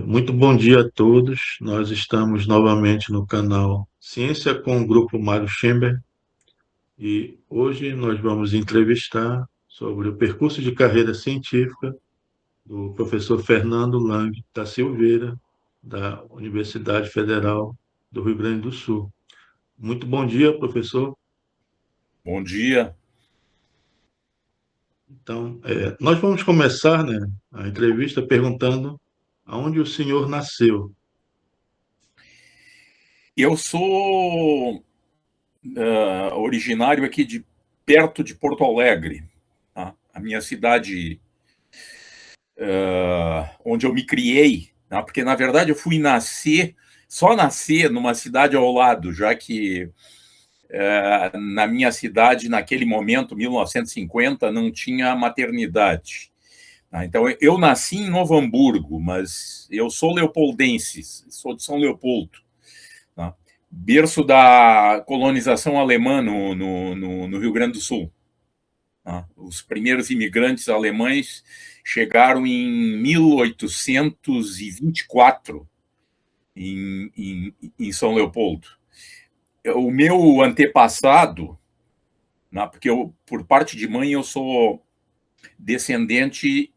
Muito bom dia a todos. Nós estamos novamente no canal Ciência com o Grupo Mário Schember e hoje nós vamos entrevistar sobre o percurso de carreira científica do professor Fernando Lang da Silveira, da Universidade Federal do Rio Grande do Sul. Muito bom dia, professor. Bom dia. Então, nós vamos começar, né, a entrevista perguntando aonde o senhor nasceu. Eu sou originário aqui de perto de Porto Alegre, tá? A minha cidade, onde eu me criei, tá? Porque na verdade eu fui só nascer numa cidade ao lado, já que na minha cidade, naquele momento, 1950, não tinha maternidade. Tá? Então eu nasci em Novo Hamburgo, mas eu sou leopoldense, sou de São Leopoldo. Tá? Berço da colonização alemã no Rio Grande do Sul. Tá? Os primeiros imigrantes alemães chegaram em 1824 em São Leopoldo. O meu antepassado, né, porque por parte de mãe eu sou descendente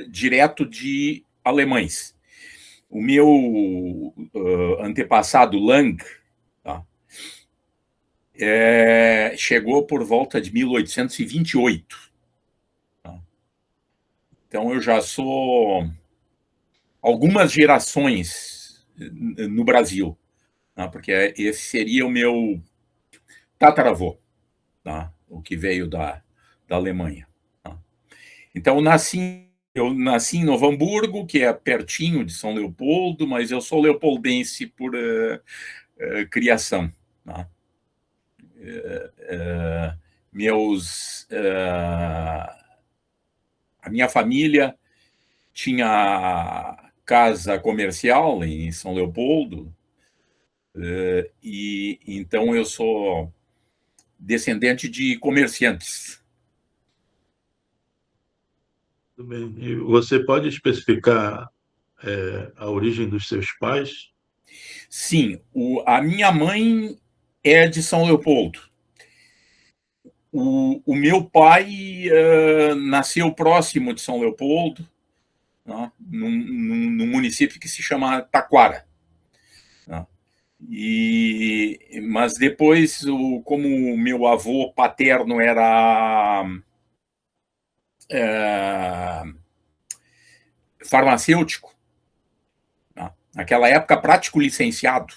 direto de alemães. O meu antepassado Lang, tá, chegou por volta de 1828. Tá? Então eu já sou algumas gerações no Brasil, tá? Porque esse seria o meu tataravô, tá? O que veio da Alemanha. Tá? Então eu nasci em Novo Hamburgo, que é pertinho de São Leopoldo, mas eu sou leopoldense por criação. Tá? Meus a minha família tinha casa comercial em São Leopoldo, e então eu sou descendente de comerciantes. Tudo bem. E você pode especificar a origem dos seus pais? Sim, a minha mãe é de São Leopoldo. O meu pai nasceu próximo de São Leopoldo, né, num município que se chama Taquara. Né. Mas depois, como o meu avô paterno era é, farmacêutico, né, naquela época prático licenciado,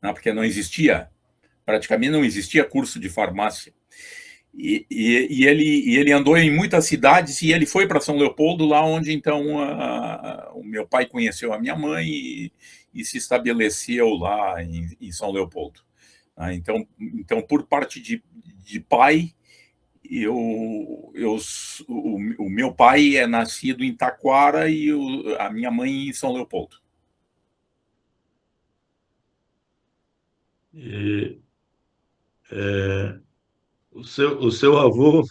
né, porque praticamente não existia curso de farmácia. Ele andou em muitas cidades e ele foi para São Leopoldo, lá onde então o meu pai conheceu a minha mãe e se estabeleceu lá em São Leopoldo. Então, por parte de pai, o meu pai é nascido em Taquara e a minha mãe em São Leopoldo. E, é, o seu avô,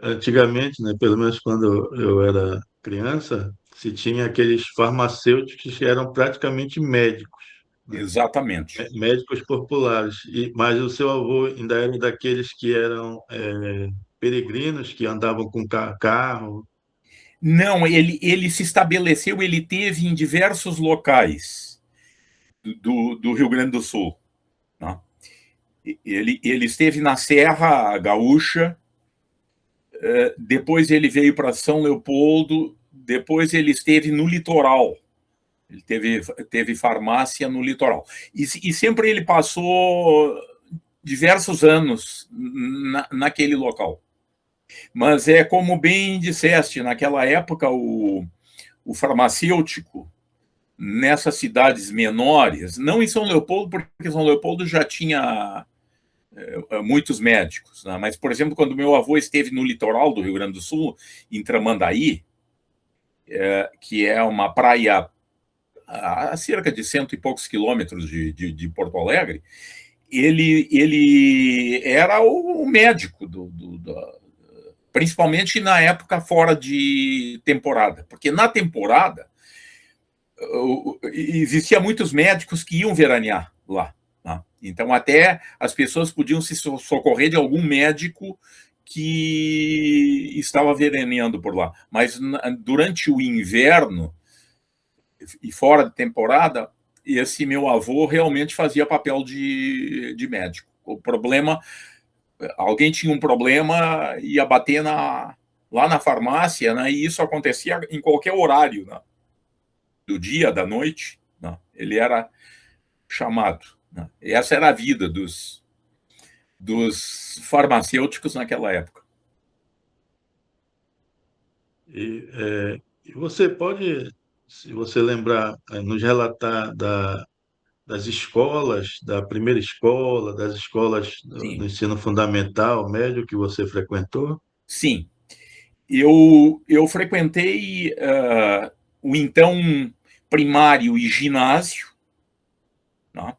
antigamente, né, pelo menos quando eu era criança, se tinha aqueles farmacêuticos que eram praticamente médicos, né? Exatamente. Médicos populares. Mas o seu avô ainda era daqueles que eram peregrinos, que andavam com carro. Não, ele se estabeleceu, ele teve em diversos locais do Rio Grande do Sul. Né? Ele esteve na Serra Gaúcha, depois ele veio para São Leopoldo, depois ele esteve no litoral. Ele teve farmácia no litoral. E sempre ele passou diversos anos naquele local. Mas é como bem disseste, naquela época o farmacêutico, nessas cidades menores, não em São Leopoldo, porque São Leopoldo já tinha muitos médicos, né? Mas, por exemplo, quando meu avô esteve no litoral do Rio Grande do Sul, em Tramandaí, que é uma praia a cerca de cento e poucos quilômetros de Porto Alegre, ele era o médico principalmente na época fora de temporada, porque na temporada existia muitos médicos que iam veranear lá. Tá? Então, até as pessoas podiam se socorrer de algum médico que estava veraneando por lá. Mas durante o inverno e fora de temporada, esse meu avô realmente fazia papel de médico. O problema, alguém tinha um problema, ia bater lá na farmácia, né? E isso acontecia em qualquer horário, né? Do dia, da noite, né? Ele era chamado. Né? E essa era a vida dos farmacêuticos naquela época. E você pode, se você lembrar, nos relatar das escolas, da primeira escola, das escolas do Sim, ensino fundamental, médio que você frequentou? sim. Eu frequentei o então primário e ginásio, né?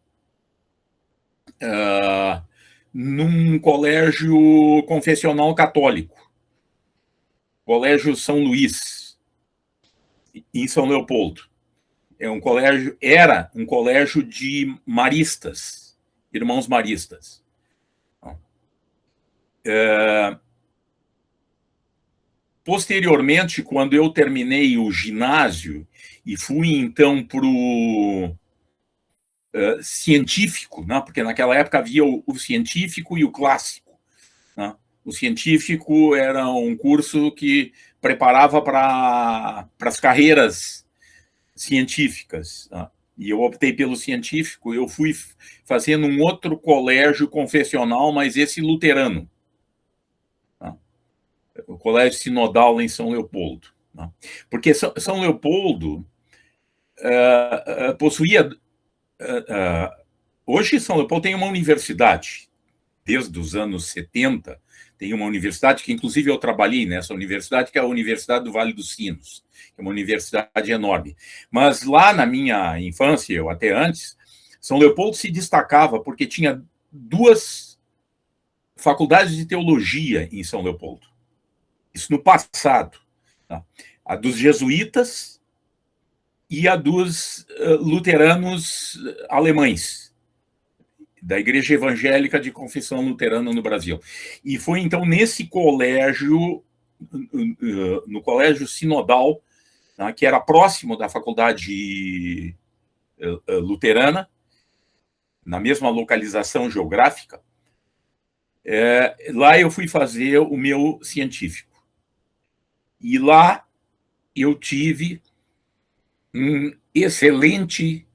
Num colégio confessional católico, Colégio São Luís, em São Leopoldo. Era um colégio de maristas, irmãos maristas. Posteriormente, quando eu terminei o ginásio e fui então para o científico, né? Porque naquela época havia o científico e o clássico. Né? O científico era um curso que preparava para as carreiras científicas. Né? E eu optei pelo científico. Eu fui fazendo um outro colégio confessional, mas esse luterano. Né? O Colégio Sinodal em São Leopoldo. Né? Porque São Leopoldo possuía... hoje São Leopoldo tem uma universidade. Desde os anos 70, tem uma universidade que, inclusive, eu trabalhei nessa universidade, que é a Universidade do Vale dos Sinos, que é uma universidade enorme. Mas lá na minha infância, ou até antes, São Leopoldo se destacava porque tinha 2 faculdades de teologia em São Leopoldo. Isso no passado. Tá? A dos jesuítas e a dos luteranos alemães, da Igreja Evangélica de Confissão Luterana no Brasil. E foi, então, nesse colégio, no Colégio Sinodal, né, que era próximo da Faculdade Luterana, na mesma localização geográfica, lá eu fui fazer o meu científico. E lá eu tive um excelente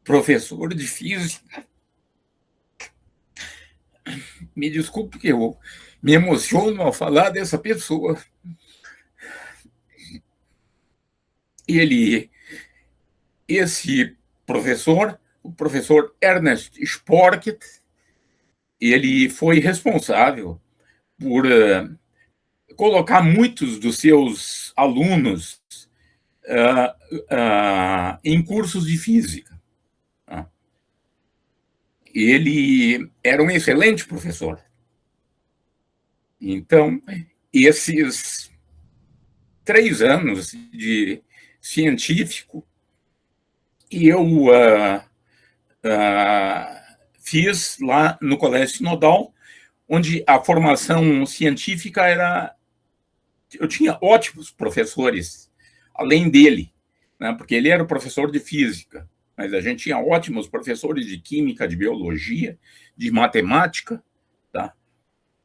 professor de física. Me desculpe que eu me emociono ao falar dessa pessoa. Esse professor, o professor Ernest Sporket, ele foi responsável por colocar muitos dos seus alunos em cursos de física. Ele era um excelente professor. Então, esses 3 anos de científico, eu fiz lá no Colégio Sinodal, onde a formação científica era... Eu tinha ótimos professores, além dele, né, porque ele era o professor de física, mas a gente tinha ótimos professores de química, de biologia, de matemática. Tá?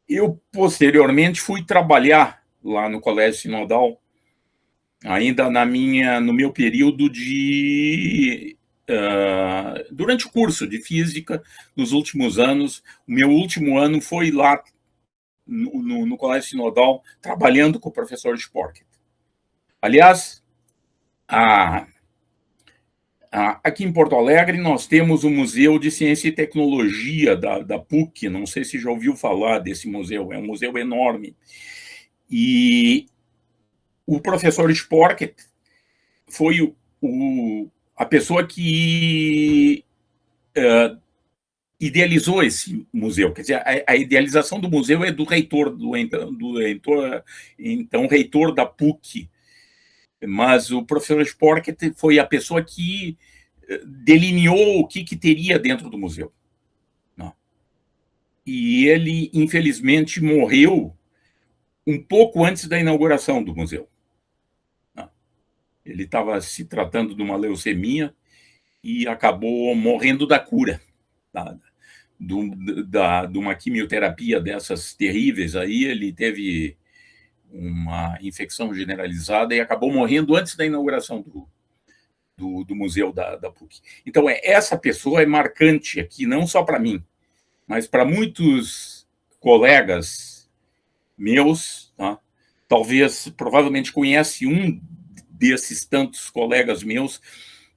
Eu, posteriormente, fui trabalhar lá no Colégio Sinodal, ainda no meu período de... durante o curso de física, nos últimos anos. O meu último ano foi lá no Colégio Sinodal, trabalhando com o professor Sporket. Aliás, aqui em Porto Alegre, nós temos o Museu de Ciência e Tecnologia da PUC. Não sei se já ouviu falar desse museu. É um museu enorme. E o professor Sporket foi a pessoa que idealizou esse museu. Quer dizer, a idealização do museu é do reitor, do então reitor da PUC, mas o professor Sporket foi a pessoa que delineou o que teria dentro do museu. E ele, infelizmente, morreu um pouco antes da inauguração do museu. Ele estava se tratando de uma leucemia e acabou morrendo da cura, de uma quimioterapia dessas terríveis. Aí ele teve uma infecção generalizada e acabou morrendo antes da inauguração do museu da PUC. Então, essa pessoa é marcante aqui, não só para mim, mas para muitos colegas meus, tá? Talvez, provavelmente conhece um desses tantos colegas meus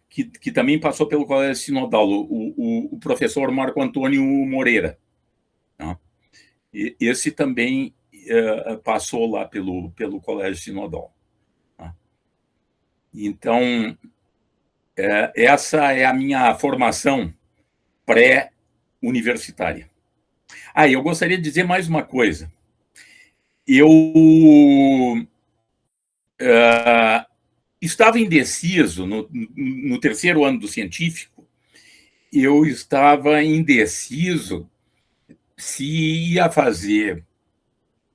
que também passou pelo Colégio Sinodal, o professor Marco Antônio Moreira. Tá? Esse também passou lá pelo Colégio Sinodal. Tá? Então, essa é a minha formação pré-universitária. Eu gostaria de dizer mais uma coisa. Eu estava indeciso no terceiro ano do científico. Eu estava indeciso se ia fazer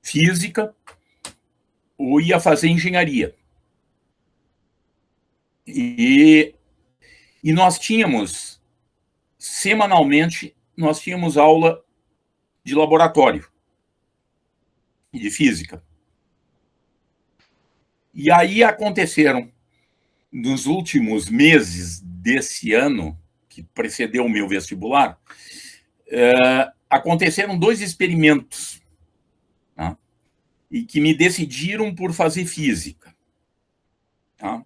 física ou ia fazer engenharia. E nós tínhamos, semanalmente, nós tínhamos aula de laboratório de física. E aí aconteceram, nos últimos meses desse ano, que precedeu o meu vestibular, aconteceram 2 experimentos, tá? E que me decidiram por fazer física. Tá?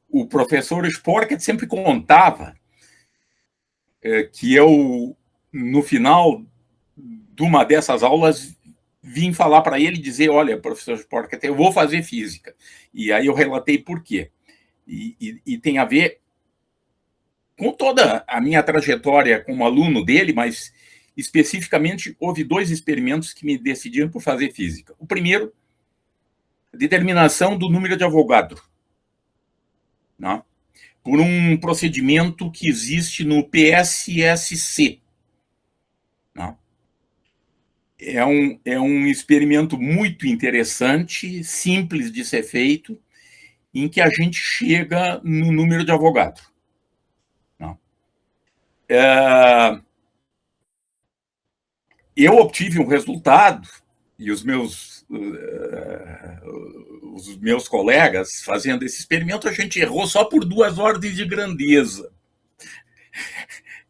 O professor Sporket sempre contava que eu, no final de uma dessas aulas, vim falar para ele e dizer: olha, professor Sporket, eu vou fazer física. E aí eu relatei por quê. E tem a ver com toda a minha trajetória como aluno dele, mas especificamente houve 2 experimentos que me decidiram por fazer física. O primeiro, determinação do número de Avogadro, né? Por um procedimento que existe no PSSC. Né? É um experimento muito interessante, simples de ser feito, em que a gente chega no número de Avogadro. Né? Eu obtive um resultado, e os meus colegas, fazendo esse experimento, a gente errou só por 2 ordens de grandeza.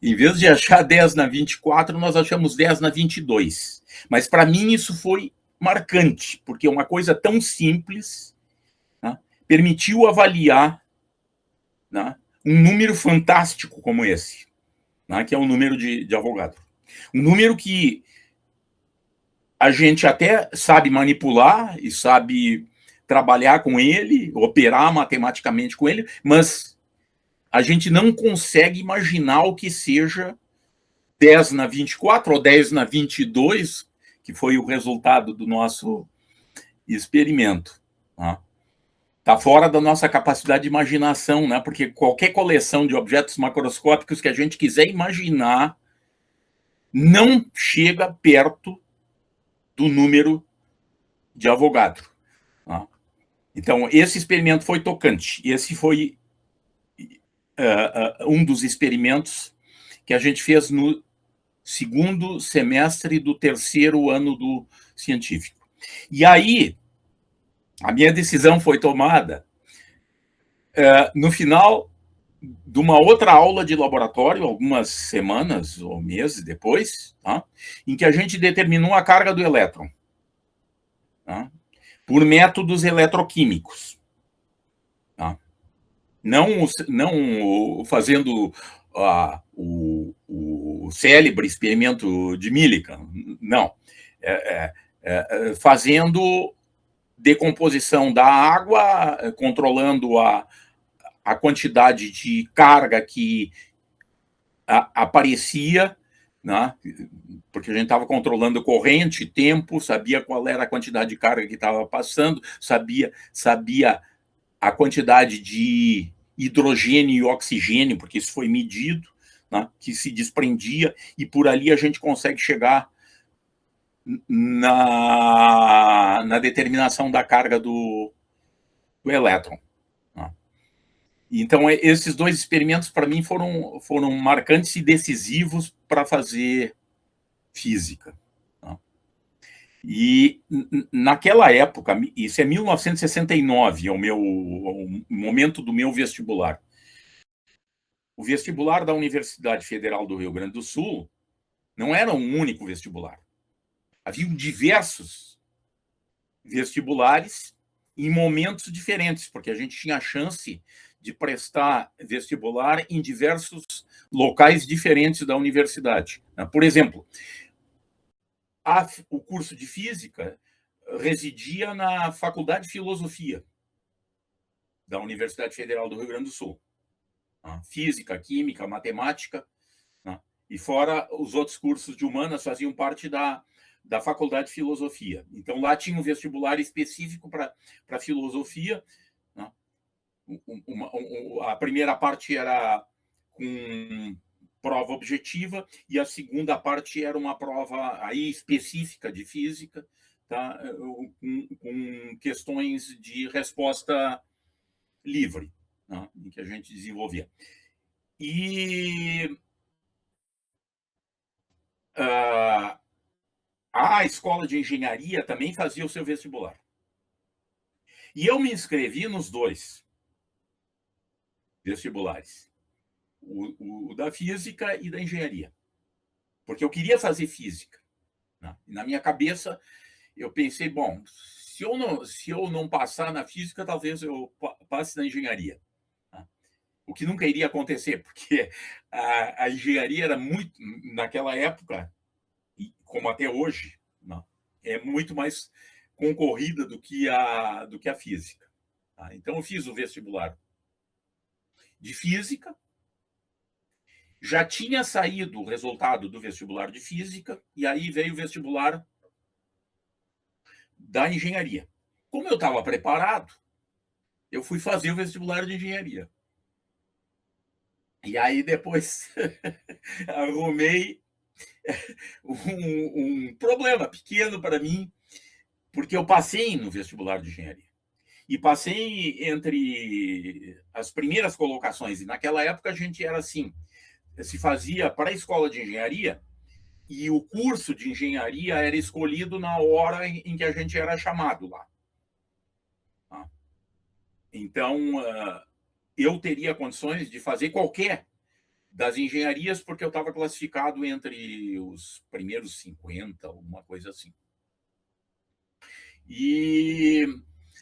Em vez de achar 10 na 24, nós achamos 10 na 22. Mas, para mim, isso foi marcante, porque uma coisa tão simples, né, permitiu avaliar, né, um número fantástico como esse, né, que é o número de Avogadro. Um número que a gente até sabe manipular e sabe trabalhar com ele, operar matematicamente com ele, mas a gente não consegue imaginar o que seja 10 na 24 ou 10 na 22, que foi o resultado do nosso experimento. Está fora da nossa capacidade de imaginação, né? Porque qualquer coleção de objetos macroscópicos que a gente quiser imaginar não chega perto do número de Avogadro. Então, esse experimento foi tocante. Esse foi um dos experimentos que a gente fez no segundo semestre do terceiro ano do científico. E aí, a minha decisão foi tomada no final de uma outra aula de laboratório, algumas semanas ou meses depois, tá? Em que a gente determinou a carga do elétron, tá? Por métodos eletroquímicos. Tá? Não fazendo o célebre experimento de Millikan, não. Fazendo decomposição da água, controlando a quantidade de carga que aparecia né? Porque a gente estava controlando corrente, tempo, sabia qual era a quantidade de carga que estava passando, sabia a quantidade de hidrogênio e oxigênio, porque isso foi medido, né, que se desprendia, e por ali a gente consegue chegar na determinação da carga do elétron. Né. Então, esses dois experimentos, para mim, foram marcantes e decisivos para fazer física. Né. E naquela época, isso é 1969, é o momento do meu vestibular. O vestibular da Universidade Federal do Rio Grande do Sul não era um único vestibular. Haviam diversos vestibulares em momentos diferentes, porque a gente tinha a chance de prestar vestibular em diversos locais diferentes da universidade. Por exemplo, o curso de Física residia na Faculdade de Filosofia da Universidade Federal do Rio Grande do Sul. Física, Química, Matemática, e fora os outros cursos de Humanas faziam parte da Faculdade de Filosofia. Então, lá tinha um vestibular específico para Filosofia. A primeira parte era com prova objetiva e a segunda parte era uma prova aí específica de Física, tá? com questões de resposta livre, né? Em que a gente desenvolvia. E a escola de engenharia também fazia o seu vestibular. E eu me inscrevi nos dois vestibulares, o da física e da engenharia, porque eu queria fazer física. Né? E na minha cabeça, eu pensei, bom, se eu não passar na física, talvez eu passe na engenharia. Né? O que nunca iria acontecer, porque a engenharia era muito, naquela época, como até hoje, não, é muito mais concorrida do que a física. Tá? Então, eu fiz o vestibular de física, já tinha saído o resultado do vestibular de física, e aí veio o vestibular da engenharia. Como eu estava preparado, eu fui fazer o vestibular de engenharia. E aí depois arrumei um problema pequeno para mim, porque eu passei no vestibular de engenharia. E passei entre as primeiras colocações. E naquela época a gente era assim, se fazia para a escola de engenharia e o curso de engenharia era escolhido na hora em que a gente era chamado lá. Então, eu teria condições de fazer qualquer das engenharias porque eu estava classificado entre os primeiros 50, alguma coisa assim.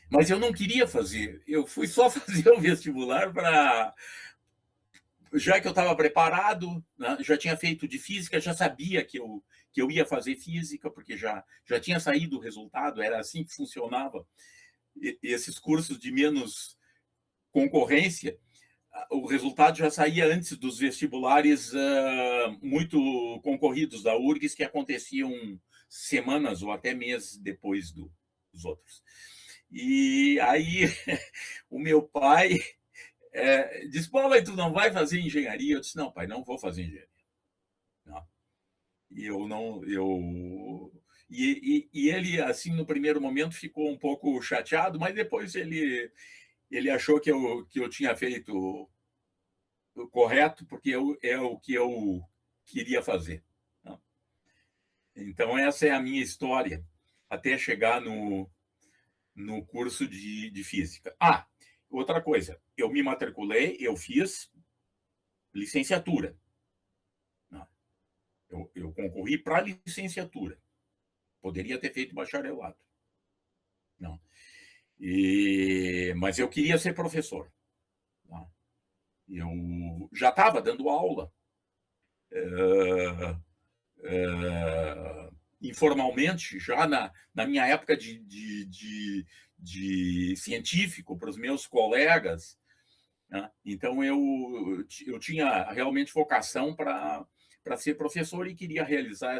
Mas eu não queria fazer, eu fui só fazer o vestibular para... Já que eu estava preparado, né, já tinha feito de física, já sabia que eu ia fazer física, porque já tinha saído o resultado, era assim que funcionava. Esses cursos de menos concorrência, o resultado já saía antes dos vestibulares muito concorridos da URGS, que aconteciam semanas ou até meses depois dos outros. E aí o meu pai disse, pô, mas tu não vai fazer engenharia? Eu disse, não, pai, não vou fazer engenharia. Não. E ele, assim, no primeiro momento ficou um pouco chateado, mas depois ele achou que eu tinha feito o correto, porque é o que eu queria fazer. Não. Então, essa é a minha história, até chegar no curso de física. Outra coisa, eu me matriculei, eu fiz licenciatura. Eu concorri para licenciatura. Poderia ter feito bacharelado. Não. Mas eu queria ser professor. Eu já estava dando aula informalmente, já na minha época de científico, para os meus colegas. Né? Então, eu tinha realmente vocação para para ser professor e queria realizar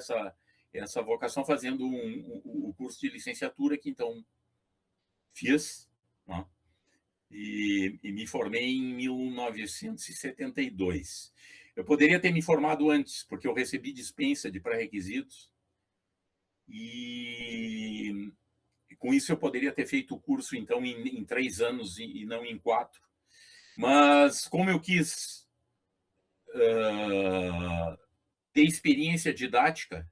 essa vocação fazendo o curso de licenciatura, que então fiz, né? E me formei em 1972. Eu poderia ter me formado antes, porque eu recebi dispensa de pré-requisitos, e com isso eu poderia ter feito o curso, então, em 3 anos e não em 4. Mas, como eu quis ter experiência didática,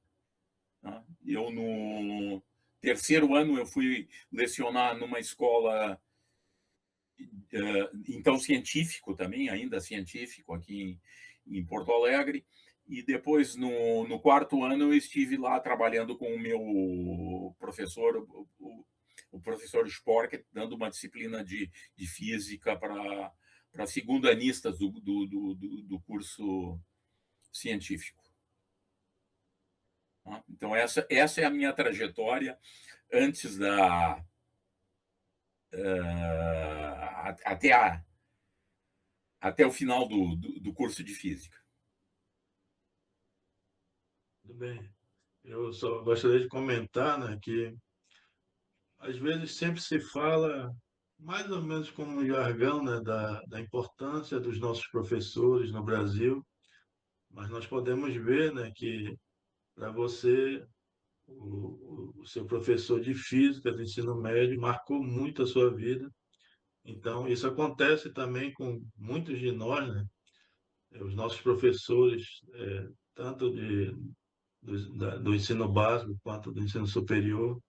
né, eu, no terceiro ano, eu fui lecionar numa escola, então, científico também, ainda científico, aqui em Porto Alegre. E depois, no quarto ano, eu estive lá trabalhando com o meu professor, o professor Spork, dando uma disciplina de física para segundanistas do curso científico. Então, essa é a minha trajetória antes até o final do curso de física. Tudo bem. Eu só gostaria de comentar, né, que às vezes sempre se fala, mais ou menos como um jargão, né, da importância dos nossos professores no Brasil, mas nós podemos ver, né, que para você, o seu professor de física do ensino médio marcou muito a sua vida. Então, isso acontece também com muitos de nós, né? Os nossos professores, tanto do ensino básico quanto do ensino superior,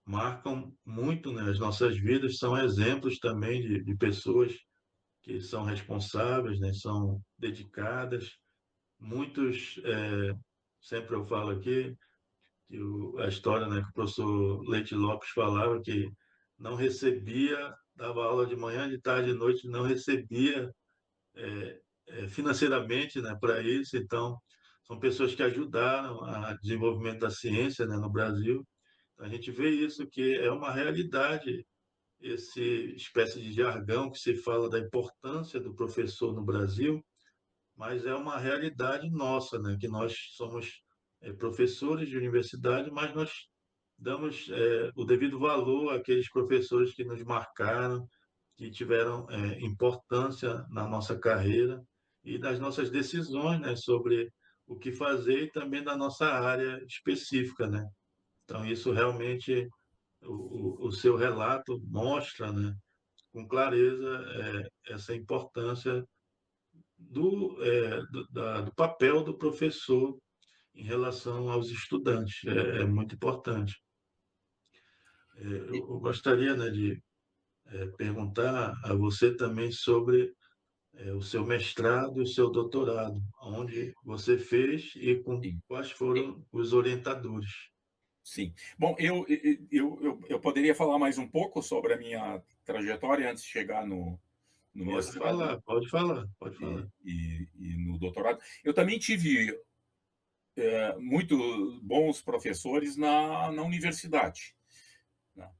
marcam muito, né, as nossas vidas, são exemplos também de pessoas que são responsáveis, né, são dedicadas. Muitos, sempre eu falo aqui, que a história, né, que o professor Leite Lopes falava, que não recebia, dava aula de manhã, de tarde, de noite, não recebia financeiramente, né, para isso. Então, são pessoas que ajudaram a desenvolvimento da ciência, né, no Brasil. A gente vê isso que é uma realidade, esse espécie de jargão que se fala da importância do professor no Brasil, mas é uma realidade nossa, né? Que nós somos professores de universidade, mas nós damos o devido valor àqueles professores que nos marcaram, que tiveram importância na nossa carreira e nas nossas decisões, né? Sobre o que fazer e também da nossa área específica, né? Então, isso realmente o seu relato mostra, né, com clareza essa importância do papel do professor em relação aos estudantes. É muito importante. Eu gostaria, né, de perguntar a você também sobre o seu mestrado e o seu doutorado, onde você fez e com Sim. quais foram os orientadores. Sim. Bom, eu poderia falar mais um pouco sobre a minha trajetória antes de chegar no Pode mestrado falar, pode falar, pode falar. e no doutorado. Eu também tive muito bons professores na universidade, né?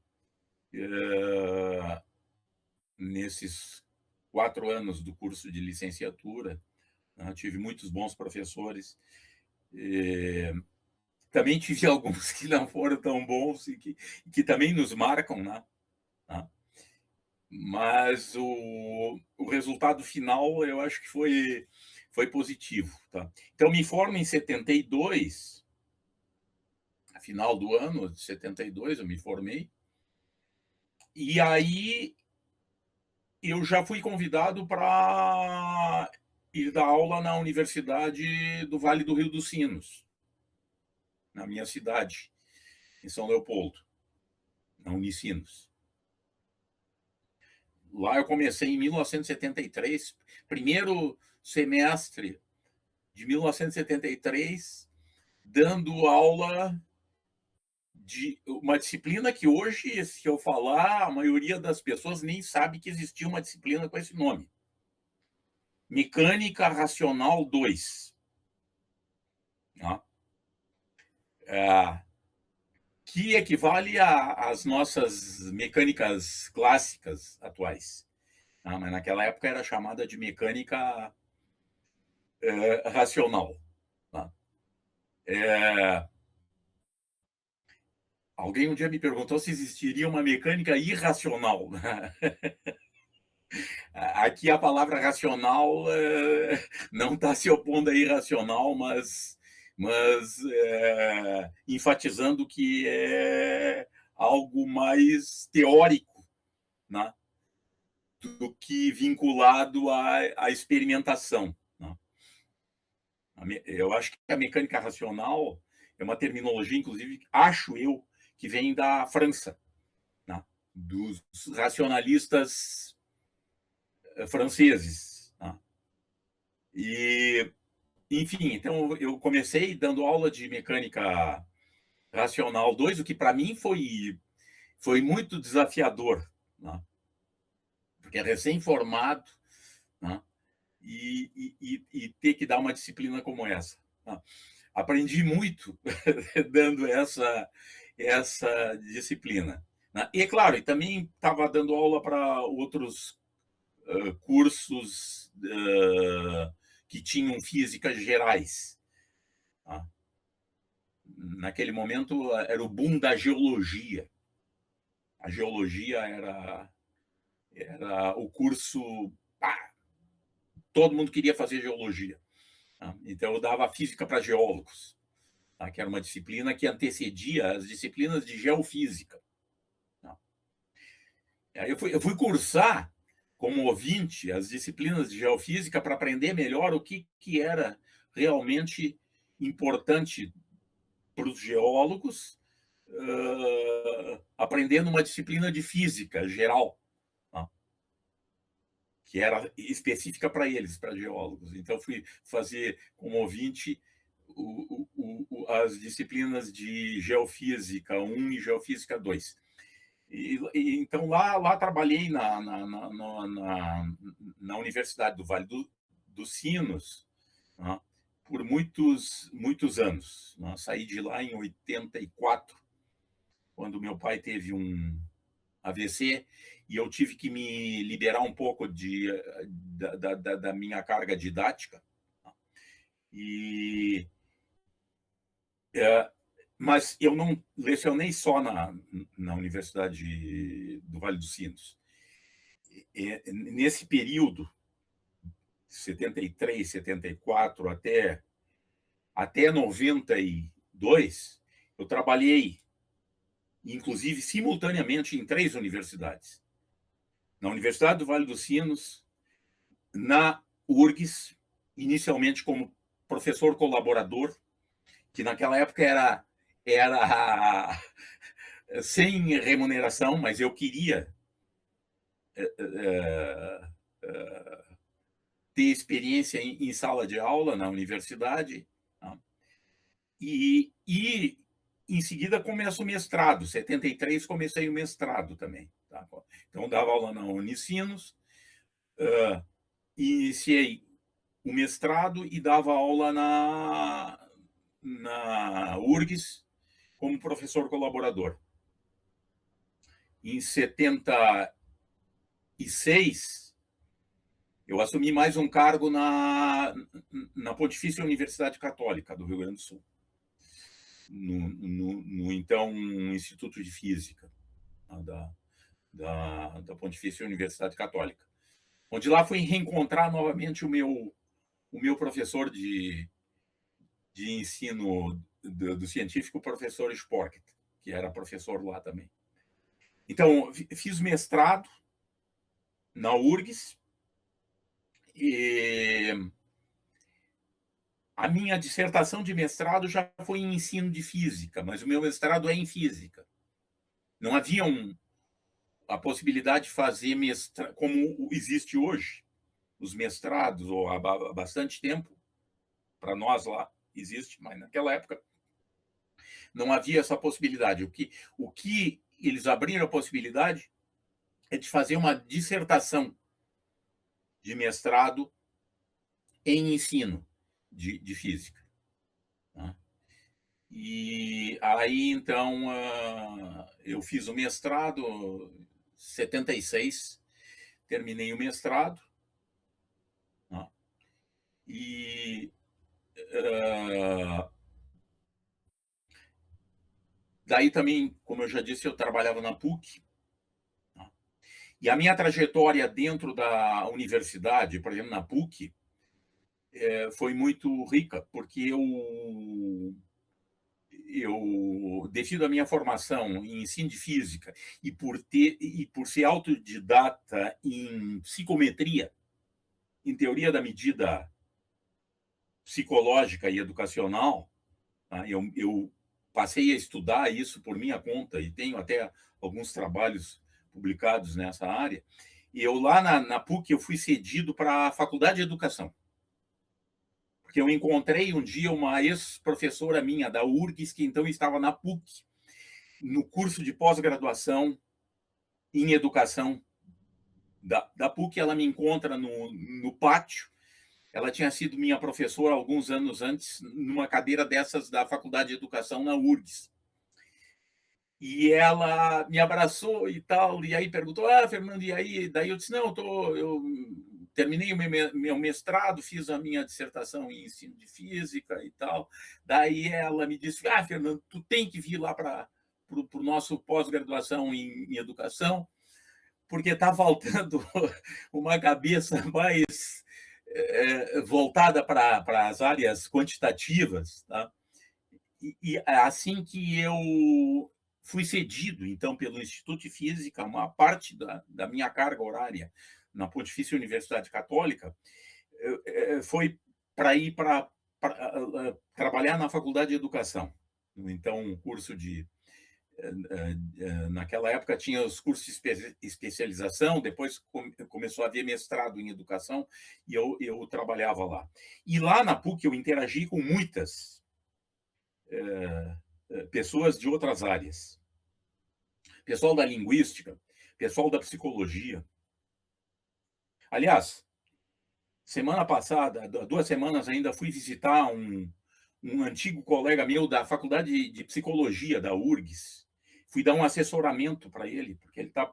Nesses 4 anos do curso de licenciatura, né, tive muitos bons professores. Também tive alguns que não foram tão bons e que também nos marcam, né? Mas o resultado final eu acho que foi positivo. Tá? Então, me formo em 72, final do ano de 72, eu me formei, e aí eu já fui convidado para ir dar aula na Universidade do Vale do Rio dos Sinos, na minha cidade, em São Leopoldo, na Unicinos. Lá eu comecei em 1973, primeiro semestre de 1973, dando aula de uma disciplina que hoje, se eu falar, a maioria das pessoas nem sabe que existia uma disciplina com esse nome. Mecânica Racional 2. Que equivale às nossas mecânicas clássicas atuais. Mas naquela época era chamada de mecânica racional. Tá? Alguém um dia me perguntou se existiria uma mecânica irracional. Aqui a palavra racional não está se opondo a irracional, mas enfatizando que é algo mais teórico, né, do que vinculado à experimentação. Né? Eu acho que a mecânica racional é uma terminologia, inclusive, acho eu, que vem da França, né, dos racionalistas franceses. Né? E, enfim, então eu comecei dando aula de mecânica racional 2, o que para mim foi muito desafiador, né? Porque é recém-formado, né? E ter que dar uma disciplina como essa. Né? Aprendi muito dando essa disciplina. Né? E, claro, e também estava dando aula para outros cursos que tinham físicas gerais. Tá? Naquele momento era o boom da geologia. A geologia era o curso. Todo mundo queria fazer geologia. Tá? Então eu dava física para geólogos, tá? Que era uma disciplina que antecedia as disciplinas de geofísica. Tá? Aí eu fui cursar como ouvinte as disciplinas de geofísica para aprender melhor o que era realmente importante para os geólogos, aprendendo uma disciplina de física geral, né, que era específica para eles, para geólogos. Então, fui fazer como ouvinte as disciplinas de Geofísica 1 e Geofísica 2. Então, lá trabalhei na Universidade do Vale dos Sinos, né, por muitos anos. Né? Saí de lá em 84, quando meu pai teve um AVC, e eu tive que me liberar um pouco da minha carga didática. Mas eu não lecionei só na Universidade do Vale dos Sinos. Nesse período, 73, 74 até 92, eu trabalhei, inclusive, simultaneamente em 3 universidades. Na Universidade do Vale dos Sinos, na URGS, inicialmente como professor colaborador, que naquela época era sem remuneração, mas eu queria ter experiência em sala de aula na universidade. Tá? E em seguida começo o mestrado. Em 73 comecei o mestrado também. Tá? Então dava aula na Unicinos, iniciei o mestrado e dava aula na URGS como professor colaborador. Em 76, eu assumi mais um cargo na Pontifícia Universidade Católica do Rio Grande do Sul, no então Instituto de Física da Pontifícia Universidade Católica, onde lá fui reencontrar novamente o meu professor de ensino do científico, o professor Sporket, que era professor lá também. Então, fiz mestrado na URGS, e a minha dissertação de mestrado já foi em ensino de física, mas o meu mestrado é em física. Não havia a possibilidade de fazer mestrado como existe hoje, os mestrados, ou há bastante tempo, para nós lá existe, mas naquela época não havia essa possibilidade. O que eles abriram a possibilidade é de fazer uma dissertação de mestrado em ensino de física. Tá? E aí, então, eu fiz o mestrado em 76, terminei o mestrado. Tá? E daí também, como eu já disse, eu trabalhava na PUC. E a minha trajetória dentro da universidade, por exemplo, na PUC, foi muito rica, porque devido à minha formação em ensino de física e por ser autodidata em psicometria, em teoria da medida psicológica e educacional, tá? Eu passei a estudar isso por minha conta e tenho até alguns trabalhos publicados nessa área. E eu lá na PUC eu fui cedido para a Faculdade de Educação, porque eu encontrei um dia uma ex-professora minha da URGS, que então estava na PUC, no curso de pós-graduação em educação da PUC. Ela me encontra no pátio. Ela tinha sido minha professora alguns anos antes, numa cadeira dessas da Faculdade de Educação na URGS. E ela me abraçou e tal, e aí perguntou: Fernando, e aí? Daí eu disse: não, eu terminei o meu mestrado, fiz a minha dissertação em ensino de física e tal. Daí ela me disse: Fernando, tu tem que vir lá para o nosso pós-graduação em educação, porque está faltando uma cabeça mais voltada para as áreas quantitativas, tá? E assim que eu fui cedido, então, pelo Instituto de Física, uma parte da minha carga horária na Pontifícia Universidade Católica foi para ir para trabalhar na Faculdade de Educação. Então, um curso de... Naquela época tinha os cursos de especialização, depois começou a haver mestrado em educação, e eu trabalhava lá. E lá na PUC eu interagi com muitas pessoas de outras áreas. Pessoal da linguística, pessoal da psicologia. Aliás, semana passada, 2 semanas ainda, fui visitar um antigo colega meu da Faculdade de Psicologia da URGS. Fui dar um assessoramento para ele, porque ele está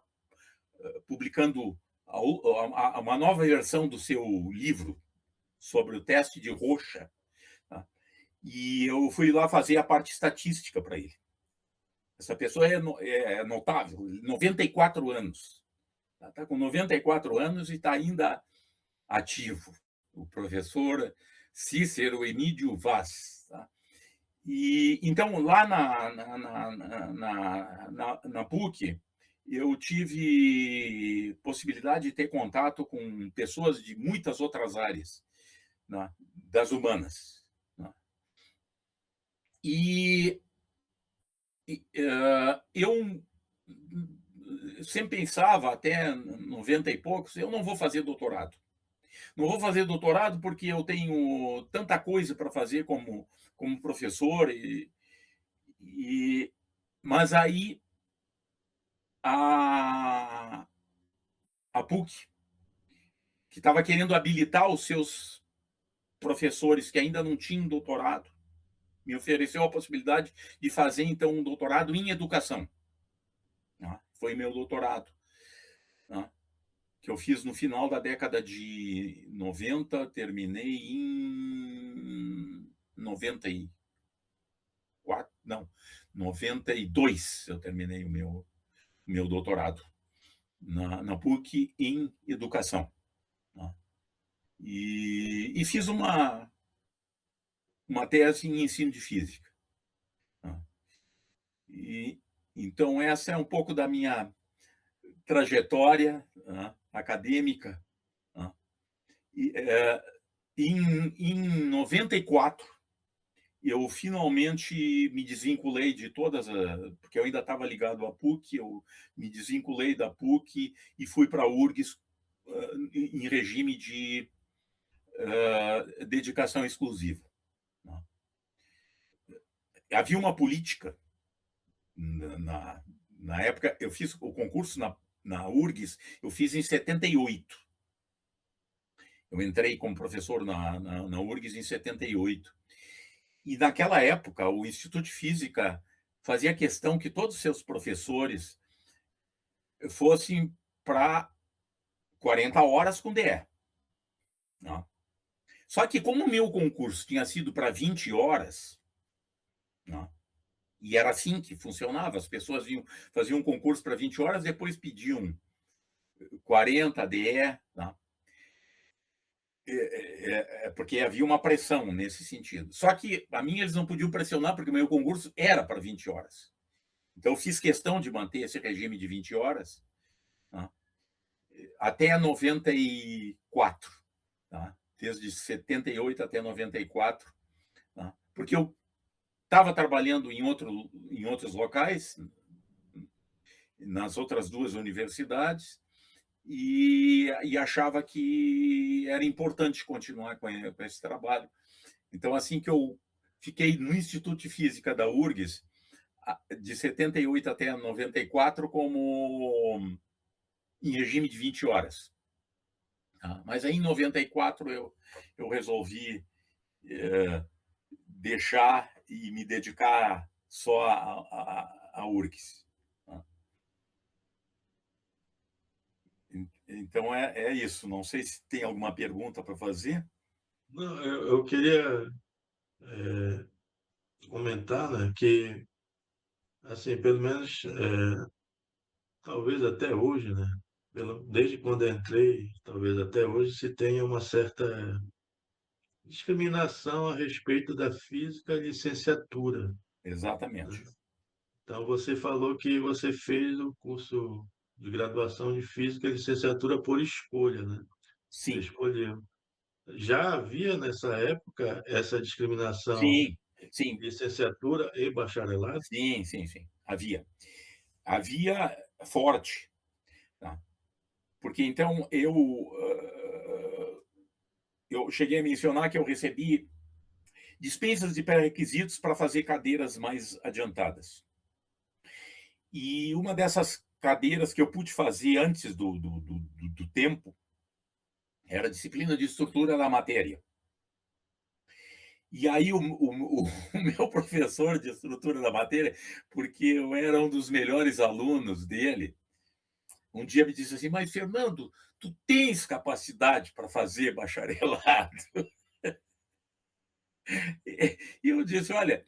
publicando uma nova versão do seu livro sobre o teste de Rocha. Tá? E eu fui lá fazer a parte estatística para ele. Essa pessoa é notável, 94 anos. Está com 94 anos e está ainda ativo. O professor Cícero Emídio Vaz. Tá? E, então, lá na PUC, eu tive possibilidade de ter contato com pessoas de muitas outras áreas, né, das humanas. Né? E eu sempre pensava, até 90 e poucos, eu não vou fazer doutorado. Não vou fazer doutorado porque eu tenho tanta coisa para fazer como professor. Mas aí a PUC, que estava querendo habilitar os seus professores que ainda não tinham doutorado, me ofereceu a possibilidade de fazer, então, um doutorado em educação. Foi meu doutorado, que eu fiz no final da década de 90, terminei em 94, não, 92 eu terminei o meu doutorado na PUC em educação. E fiz uma tese em ensino de física. E, então, essa é um pouco da minha trajetória acadêmica. E, em 94, eu finalmente me desvinculei de todas porque eu ainda estava ligado à PUC, eu me desvinculei da PUC e fui para a URGS em regime de dedicação exclusiva. Havia uma política na época. Eu fiz o concurso na URGS, eu fiz em 78. Eu entrei como professor na URGS em 78. E naquela época, o Instituto de Física fazia questão que todos os seus professores fossem para 40 horas com DE. Não? Só que como o meu concurso tinha sido para 20 horas, né, e era assim que funcionava, as pessoas faziam um concurso para 20 horas, depois pediam 40 DE, né, porque havia uma pressão nesse sentido. Só que a minha eles não podiam pressionar, porque o meu concurso era para 20 horas. Então eu fiz questão de manter esse regime de 20 horas, né, até 94, tá? Desde 78 até 94, tá? Porque eu estava trabalhando em outros locais, nas outras duas universidades, e achava que era importante continuar com esse trabalho. Então, assim que eu fiquei no Instituto de Física da URGS, de 78 até 94, como em regime de 20 horas. Mas aí, em 94, eu resolvi deixar e me dedicar só a URGS. Então, é isso. Não sei se tem alguma pergunta para fazer. Não, eu queria comentar, né, que, assim, pelo menos, talvez até hoje, né, desde quando eu entrei, talvez até hoje, se tenha uma certa discriminação a respeito da física e licenciatura, né? Exatamente. Então, você falou que você fez o curso de graduação de física e licenciatura por escolha, né? Você Sim, escolheu. Já havia nessa época essa discriminação sim, sim, licenciatura e bacharelado? sim, sim, sim. Havia forte. Tá? Porque então eu cheguei a mencionar que eu recebi dispensas de pré-requisitos para fazer cadeiras mais adiantadas. E uma dessas cadeiras que eu pude fazer antes do tempo era a disciplina de estrutura da matéria. E aí o meu professor de estrutura da matéria, porque eu era um dos melhores alunos dele, um dia me disse assim, mas Fernando, tu tens capacidade para fazer bacharelado? E eu disse, olha,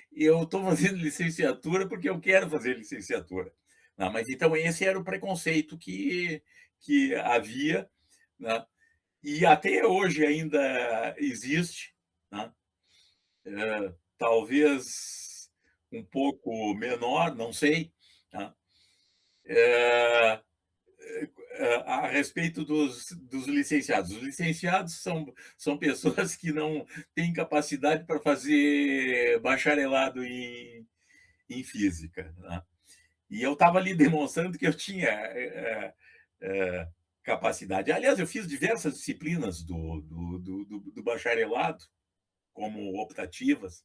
eu estou fazendo licenciatura porque eu quero fazer licenciatura. Não, mas então esse era o preconceito que havia, né? E até hoje ainda existe, né? Talvez um pouco menor, não sei, né? É, a respeito dos licenciados. Os licenciados são pessoas que não têm capacidade para fazer bacharelado em física. Né? E eu estava ali demonstrando que eu tinha capacidade. Aliás, eu fiz diversas disciplinas do bacharelado, como optativas,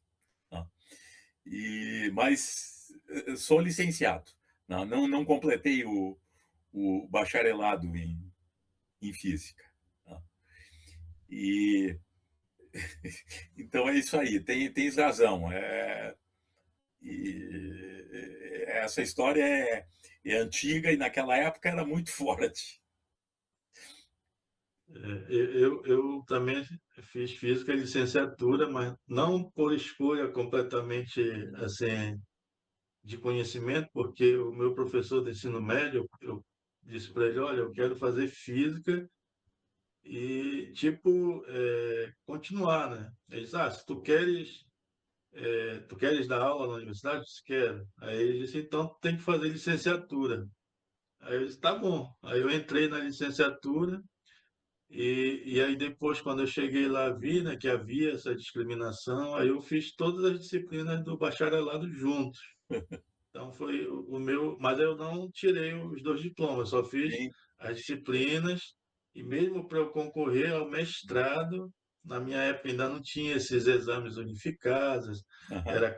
né? Mas sou licenciado. Não completei o bacharelado em física. Tá? E então é isso aí, tens razão. Essa história é antiga e naquela época era muito forte. Eu também fiz física e licenciatura, mas não por escolha completamente assim de conhecimento, porque o meu professor de ensino médio, eu disse para ele, olha, eu quero fazer física e tipo continuar, né? Ele disse, se tu queres dar aula na universidade? Eu disse, quero. Aí ele disse, então tu tem que fazer licenciatura. Aí eu disse, tá bom. Aí eu entrei na licenciatura e aí depois, quando eu cheguei lá, vi, né, que havia essa discriminação, aí eu fiz todas as disciplinas do bacharelado juntos. Então foi o meu, mas eu não tirei os dois diplomas, só fiz Sim. as disciplinas e mesmo para eu concorrer ao mestrado, na minha época ainda não tinha esses exames unificados, Uhum. era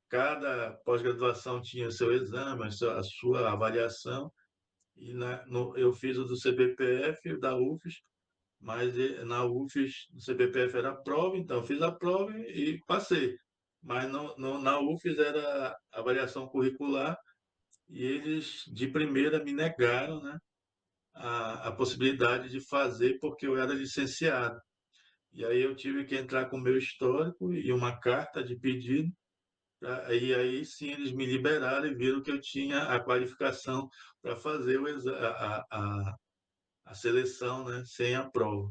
cada pós-graduação tinha o seu exame, a sua avaliação, e eu fiz o do CBPF e o da UFES, mas na UFES, no CBPF era prova, então eu fiz a prova e passei. Mas na UFES era avaliação curricular e eles de primeira me negaram, né, a possibilidade de fazer porque eu era licenciado. e aí eu tive que entrar com o meu histórico e uma carta de pedido, e aí sim eles me liberaram e viram que eu tinha a qualificação para fazer a seleção, né, sem a prova.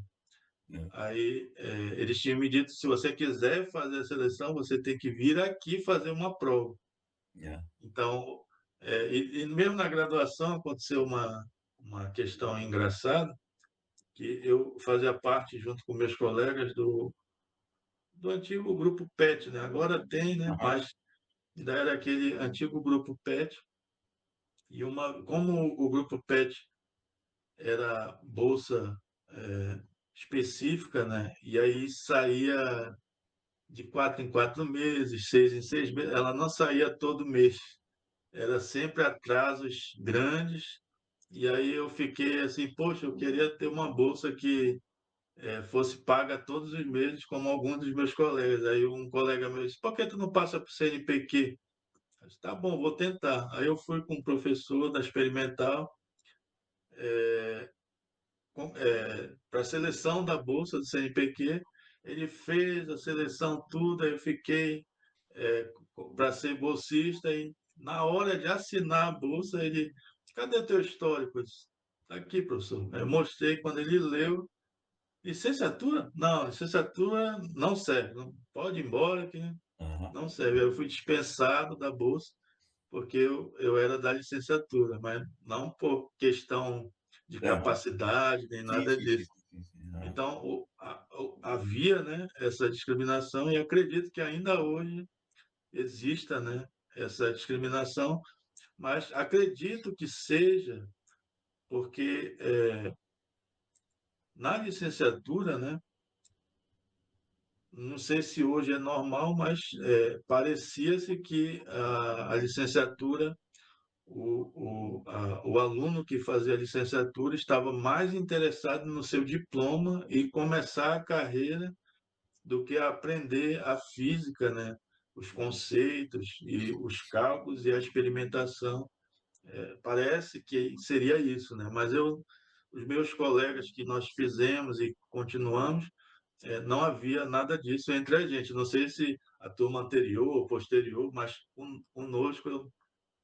É, Aí eles tinham me dito, se você quiser fazer a seleção, você tem que vir aqui fazer uma prova. é. Então, e mesmo na graduação aconteceu uma questão engraçada, que eu fazia parte, junto com meus colegas, do antigo grupo PET, né? Agora tem, né? Aham, Mas ainda era aquele antigo grupo PET, e como o grupo PET era bolsa específica, né? E aí saía de 4 em 4 meses, 6 em 6 meses, ela não saía todo mês, era sempre atrasos grandes. E aí eu fiquei assim, poxa, eu queria ter uma bolsa que fosse paga todos os meses, como alguns dos meus colegas. Aí um colega meu disse, por que tu não passa para o CNPq? Eu disse, tá bom, vou tentar. Aí eu fui com o professor da experimental para a seleção da bolsa do CNPq. Ele fez a seleção tudo, aí eu fiquei para ser bolsista e na hora de assinar a bolsa, ele, cadê teu histórico? Eu disse, tá aqui, professor. Aí eu mostrei, quando ele leu, licenciatura? Não, licenciatura não serve. Não, pode ir embora que aham. não serve. Eu fui dispensado da bolsa porque eu era da licenciatura, mas não por questão de Aham. capacidade nem Sim, nada sim, sim, disso. sim, sim. Aham. Então, havia, né, essa discriminação e acredito que ainda hoje exista, né, essa discriminação, mas acredito que seja porque na licenciatura, né, não sei se hoje é normal, mas parecia-se que a licenciatura, o aluno que fazia a licenciatura estava mais interessado no seu diploma e começar a carreira do que aprender a física, né? Os conceitos e os cálculos e a experimentação. Parece que seria isso, né? Mas os meus colegas que nós fizemos e continuamos, não havia nada disso entre a gente. Não sei se a turma anterior ou posterior, mas conosco eu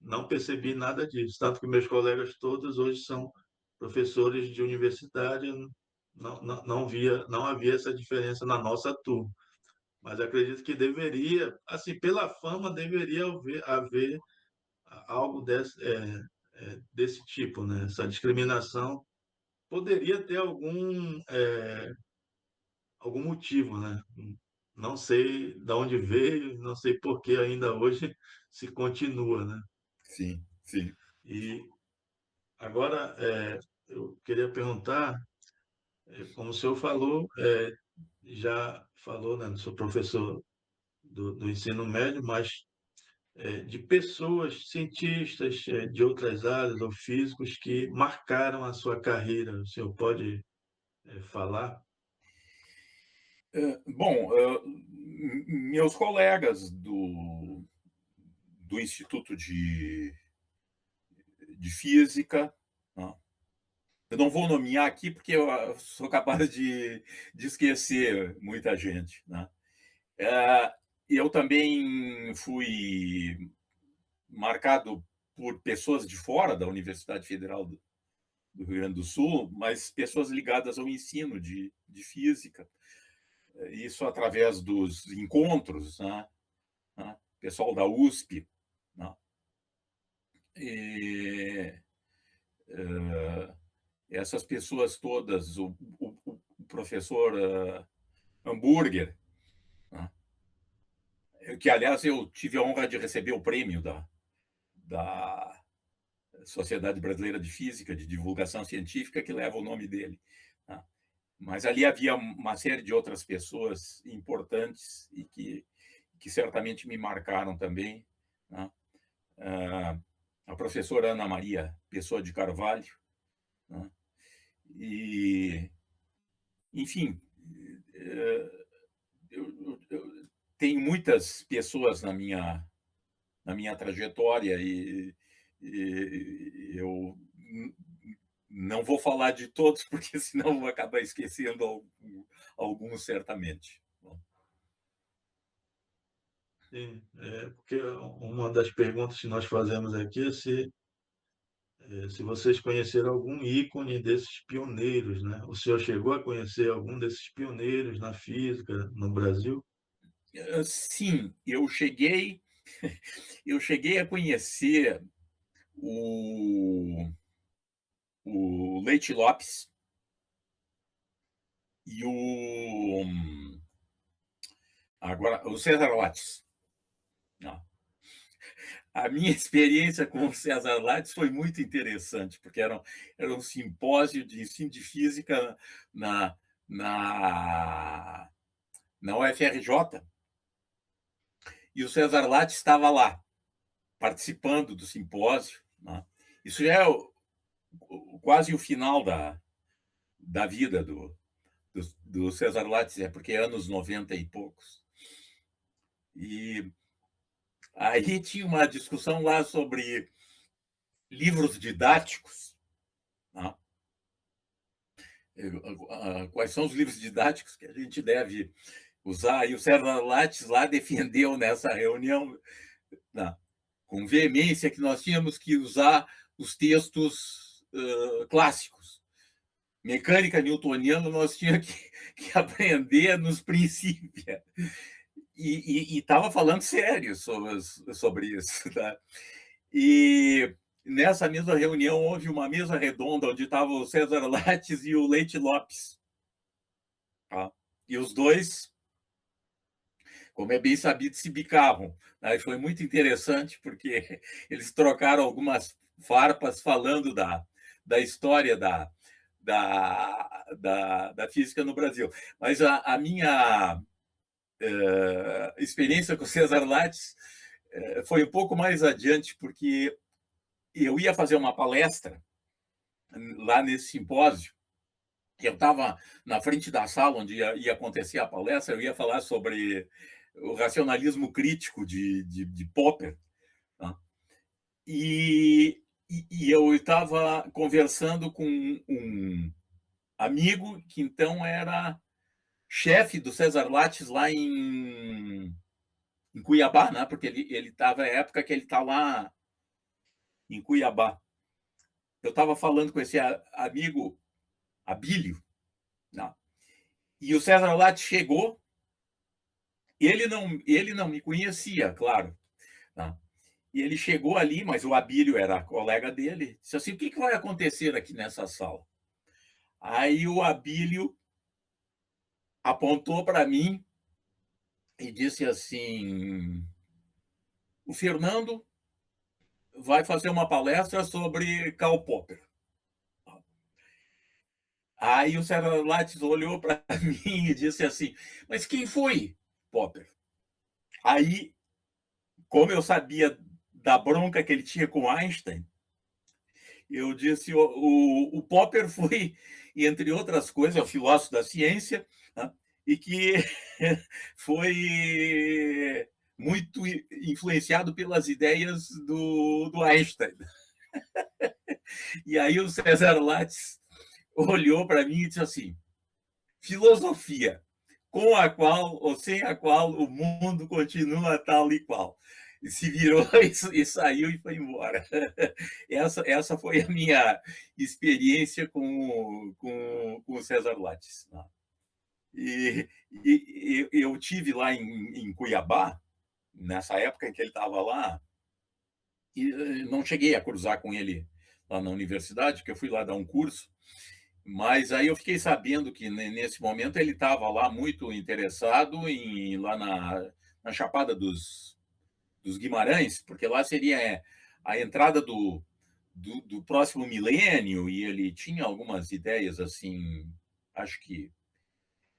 não percebi nada disso. Tanto que meus colegas todos hoje são professores de universidade, não havia essa diferença na nossa turma. Mas acredito que deveria, assim, pela fama, deveria haver algo desse tipo, né? Essa discriminação poderia ter algum motivo, né? Não sei de onde veio, não sei por que ainda hoje se continua, né? Sim, sim. E agora eu queria perguntar, como o senhor falou, já falou, né, sou professor do ensino médio, mas de pessoas, cientistas de outras áreas ou físicos que marcaram a sua carreira. O senhor pode falar? Bom, meus colegas do Instituto de Física, né? Eu não vou nomear aqui porque eu sou capaz de esquecer muita gente, né? Eu também fui marcado por pessoas de fora da Universidade Federal do Rio Grande do Sul, mas pessoas ligadas ao ensino de física. Isso através dos encontros, né? Pessoal da USP, né? E essas pessoas todas, o professor Hamburger, né? Que, aliás, eu tive a honra de receber o prêmio da Sociedade Brasileira de Física, de Divulgação Científica, que leva o nome dele, né? Mas ali havia uma série de outras pessoas importantes e que certamente me marcaram também, né? A professora Ana Maria Pessoa de Carvalho, né? E, enfim, eu tenho muitas pessoas na minha trajetória e eu não vou falar de todos, porque senão vou acabar esquecendo alguns certamente. Sim, porque uma das perguntas que nós fazemos aqui é se vocês conheceram algum ícone desses pioneiros, né? O senhor chegou a conhecer algum desses pioneiros na física no Brasil? Sim, eu cheguei a conhecer o, o Leite Lopes e agora o César Lattes. Não. A minha experiência com o César Lattes foi muito interessante, porque era um simpósio de ensino de física na, na, na UFRJ, e o César Lattes estava lá, participando do simpósio. Né? Isso já é quase o final da vida do César Lattes, porque é anos 90 e poucos. E aí tinha uma discussão lá sobre livros didáticos. Né? Quais são os livros didáticos que a gente deve usar? E o César Lattes lá defendeu nessa reunião, né, com veemência, que nós tínhamos que usar os textos clássicos. Mecânica newtoniana nós tínhamos que aprender nos princípios. E estava falando sério sobre isso. Tá? E nessa mesma reunião houve uma mesa redonda onde estava o César Lattes e o Leite Lopes. Tá? E os dois, como é bem sabido, se bicavam. Tá? E foi muito interessante, porque eles trocaram algumas farpas falando da história da física no Brasil. Mas a minha experiência com o César Lattes foi um pouco mais adiante, porque eu ia fazer uma palestra lá nesse simpósio. Eu estava na frente da sala onde ia acontecer a palestra, eu ia falar sobre o racionalismo crítico de Popper. Tá? E eu estava conversando com um amigo que então era chefe do César Lattes lá em Cuiabá, né? Porque ele estava na época que ele está lá em Cuiabá. Eu estava falando com esse amigo, Abílio, né? E o César Lattes chegou. Ele não me conhecia, claro. Né? E ele chegou ali, mas o Abílio era colega dele. Disse assim: o que vai acontecer aqui nessa sala? Aí o Abílio apontou para mim e disse assim: o Fernando vai fazer uma palestra sobre Karl Popper. Aí o César Lattes olhou para mim e disse assim: mas quem foi Popper? Aí, como eu sabia da bronca que ele tinha com Einstein, eu disse: o Popper foi, entre outras coisas, é o filósofo da ciência, né? E que foi muito influenciado pelas ideias do Einstein. E aí o César Lattes olhou para mim e disse assim: filosofia, com a qual ou sem a qual o mundo continua tal e qual. E se virou e saiu e foi embora. Essa foi a minha experiência com o César Lattes. E eu tive lá em Cuiabá, nessa época em que ele estava lá, e não cheguei a cruzar com ele lá na universidade, porque eu fui lá dar um curso. Mas aí eu fiquei sabendo que nesse momento ele estava lá muito interessado lá na Chapada dos Guimarães, porque lá seria a entrada do próximo milênio, e ele tinha algumas ideias assim, acho que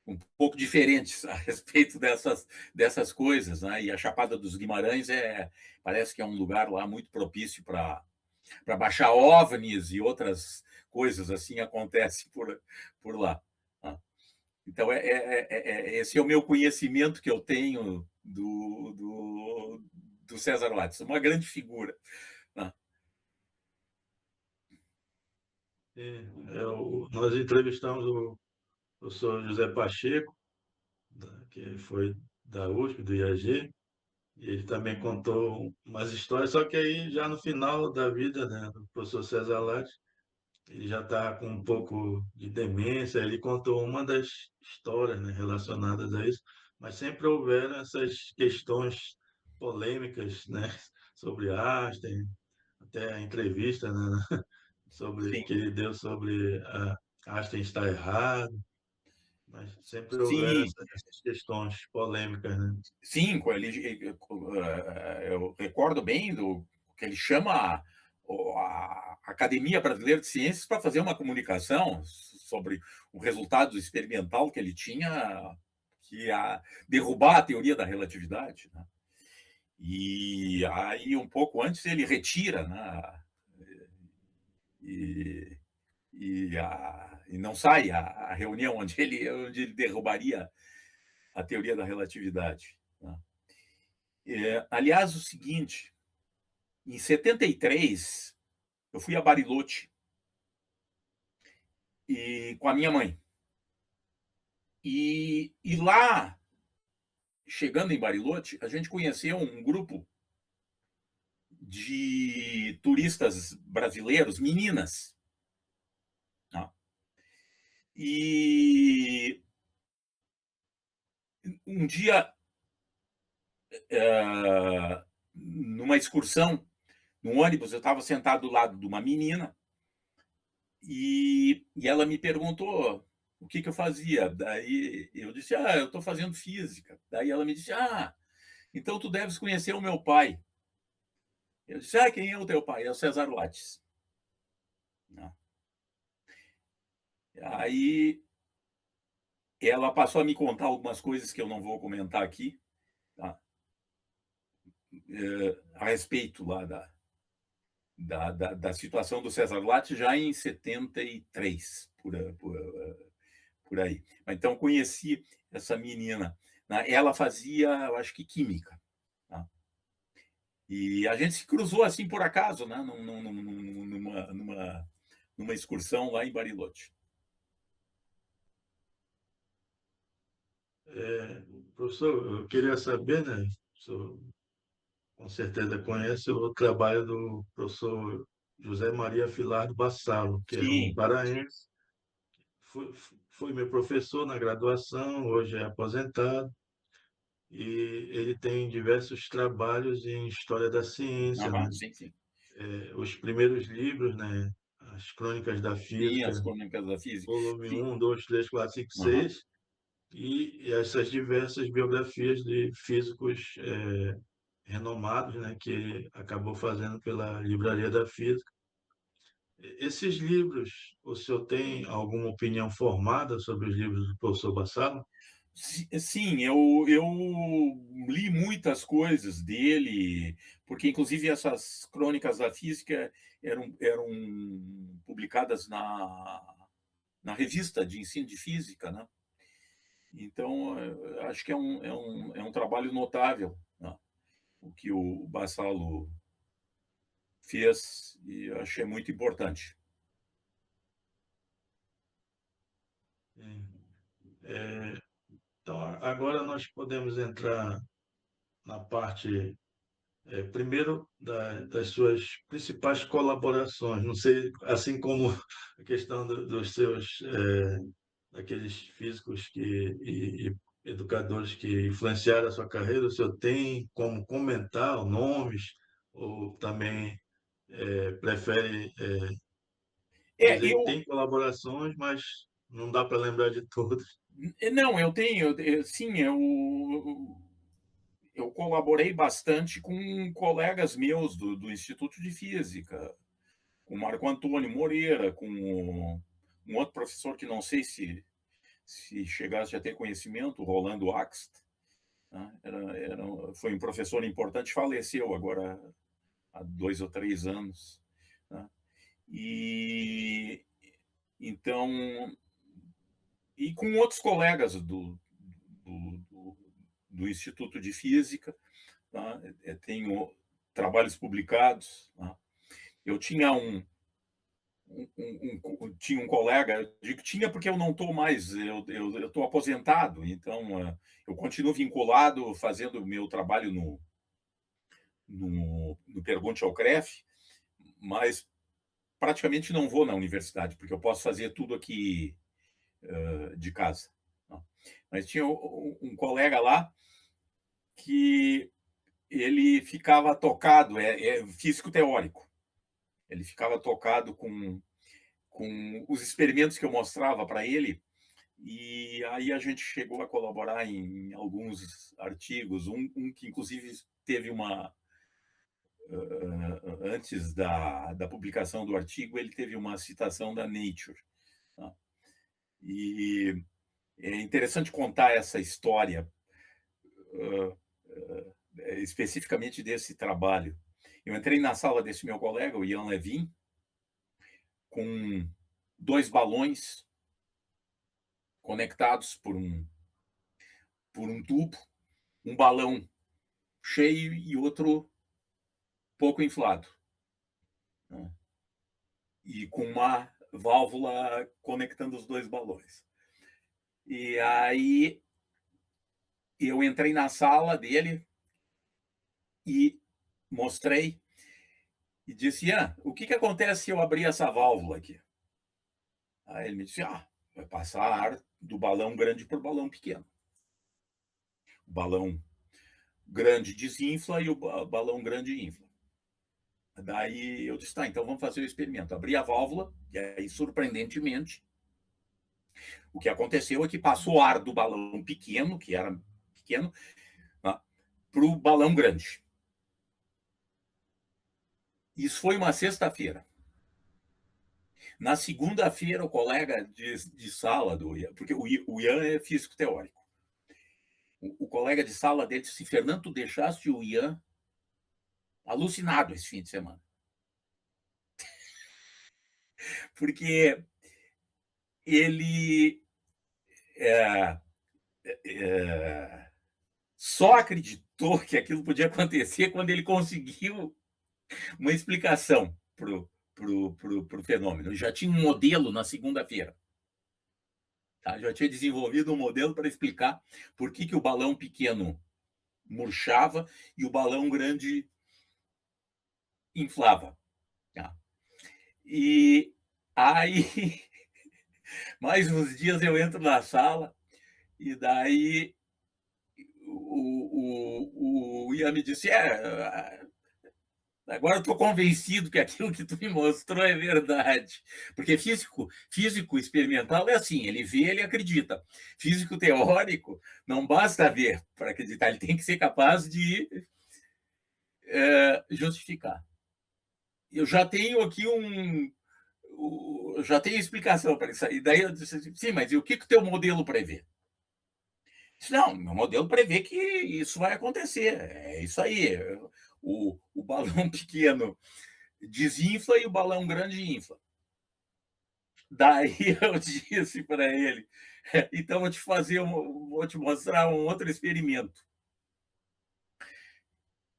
um pouco diferentes a respeito dessas coisas, né? E a Chapada dos Guimarães parece que é um lugar lá muito propício para baixar OVNIs e outras coisas assim acontecem por lá. Tá? Então, esse é o meu conhecimento que eu tenho do César Lattes, uma grande figura. Tá? Nós entrevistamos professor José Pacheco, que foi da USP, do IAG, e ele também contou umas histórias, só que aí já no final da vida, né, do professor César Lattes, ele já está com um pouco de demência, ele contou uma das histórias, né, relacionadas a isso, mas sempre houveram essas questões polêmicas, né, sobre Einstein, até a entrevista, né, sobre que Sim, ele deu sobre a Einstein estar errado, mas sempre houveram sim, essas questões polêmicas, né? sim. Eu recordo bem do que ele chama a Academia Brasileira de Ciências para fazer uma comunicação sobre o resultado experimental que ele tinha, que ia derrubar a teoria da relatividade, né? E aí, um pouco antes, ele retira, né? E, e não sai a reunião onde ele derrubaria a teoria da relatividade, né? Aliás, o seguinte, em 73, eu fui a Bariloche com a minha mãe. E lá, chegando em Bariloche, a gente conheceu um grupo de turistas brasileiros, meninas, né? E um dia, numa excursão, no ônibus, eu estava sentado do lado de uma menina e ela me perguntou o que eu fazia. Daí eu disse, eu estou fazendo física. Daí ela me disse, então tu deves conhecer o meu pai. Eu disse, quem é o teu pai? É o César Lattes. Né? Aí ela passou a me contar algumas coisas que eu não vou comentar aqui, tá? A respeito lá da situação do César Lattes já em 73, por aí. Então, conheci essa menina, né? Ela fazia, eu acho que, química. Tá? E a gente se cruzou assim por acaso, né? Numa excursão lá em Bariloche. Professor, eu queria saber, né? O senhor com certeza conhece o trabalho do professor José Maria Filardo Bassalo, que é um Sim, paraense, foi, foi meu professor na graduação, hoje é aposentado, e ele tem diversos trabalhos em história da ciência, né? sim, sim. Os primeiros livros, né? As Crônicas da Sim, as Física, crônicas da física. volume Sim. 1, 2, 3, 4, 5, Uhum. 6, e essas diversas biografias de físicos renomados, né, que ele acabou fazendo pela Livraria da Física. Esses livros, o senhor tem alguma opinião formada sobre os livros do professor Bassalo? Sim, eu li muitas coisas dele, porque inclusive essas crônicas da física eram publicadas na revista de ensino de física, né? Então, acho que é um trabalho notável, né? O que o Bassalo fez e eu achei muito importante. Então, agora nós podemos entrar na parte, primeiro, das suas principais colaborações. Não sei, assim como a questão dos seus, daqueles físicos e educadores que influenciaram a sua carreira, o senhor tem como comentar nomes ou também prefere dizer que Eu tem colaborações, mas não dá para lembrar de todos? não, eu tenho, sim, eu colaborei bastante com colegas meus do Instituto de Física, com Marco Antônio Moreira, com um outro professor que não sei se chegasse a ter conhecimento, Rolando Axt, né? Foi um professor importante, faleceu agora há 2 ou 3 anos. Né? E então, e com outros colegas do, do, do Instituto de Física, tá? Tenho trabalhos publicados. Tá? Eu tinha tinha um colega, digo tinha porque eu não estou mais, eu estou aposentado, então eu continuo vinculado, fazendo o meu trabalho no Pergunte ao CREF, mas praticamente não vou na universidade, porque eu posso fazer tudo aqui de casa. Mas tinha um colega lá que ele ficava tocado, físico teórico, ele ficava tocado com os experimentos que eu mostrava para ele, e aí a gente chegou a colaborar em alguns artigos, um que inclusive teve antes da publicação do artigo, ele teve uma citação da Nature. Tá? E é interessante contar essa história, especificamente desse trabalho. Eu entrei na sala desse meu colega, o Ian Levin, com 2 balões conectados por um tubo, um balão cheio e outro pouco inflado, né? E com uma válvula conectando os 2 balões. E aí eu entrei na sala dele e mostrei e disse: Ian, o que acontece se eu abrir essa válvula aqui? Aí ele me disse: vai passar ar do balão grande para o balão pequeno. O balão grande desinfla e o balão grande infla. Daí eu disse: tá, então vamos fazer o experimento. Abri a válvula, e aí, surpreendentemente, o que aconteceu é que passou ar do balão pequeno, que era pequeno, para o balão grande. Isso foi uma sexta-feira. Na segunda-feira, o colega de sala do Ian, porque o Ian é físico teórico, o colega de sala dele disse: Fernando, tu deixaste o Ian alucinado esse fim de semana. Porque ele só acreditou que aquilo podia acontecer quando ele conseguiu uma explicação para o fenômeno. Ele já tinha um modelo na segunda-feira. Tá? Já tinha desenvolvido um modelo para explicar por que o balão pequeno murchava e o balão grande inflava. Tá? E aí, mais uns dias eu entro na sala e daí o Ian me disse: agora eu estou convencido que aquilo que tu me mostrou é verdade. Porque físico experimental é assim, ele vê, ele acredita. Físico teórico, não basta ver para acreditar, ele tem que ser capaz de justificar. Eu já tenho aqui já tenho explicação para isso aí. Daí eu disse assim: sim, mas e o que o teu modelo prevê? Não, meu modelo prevê que isso vai acontecer. É isso aí. O balão pequeno desinfla e o balão grande infla. Daí eu disse para ele: então vou te mostrar um outro experimento.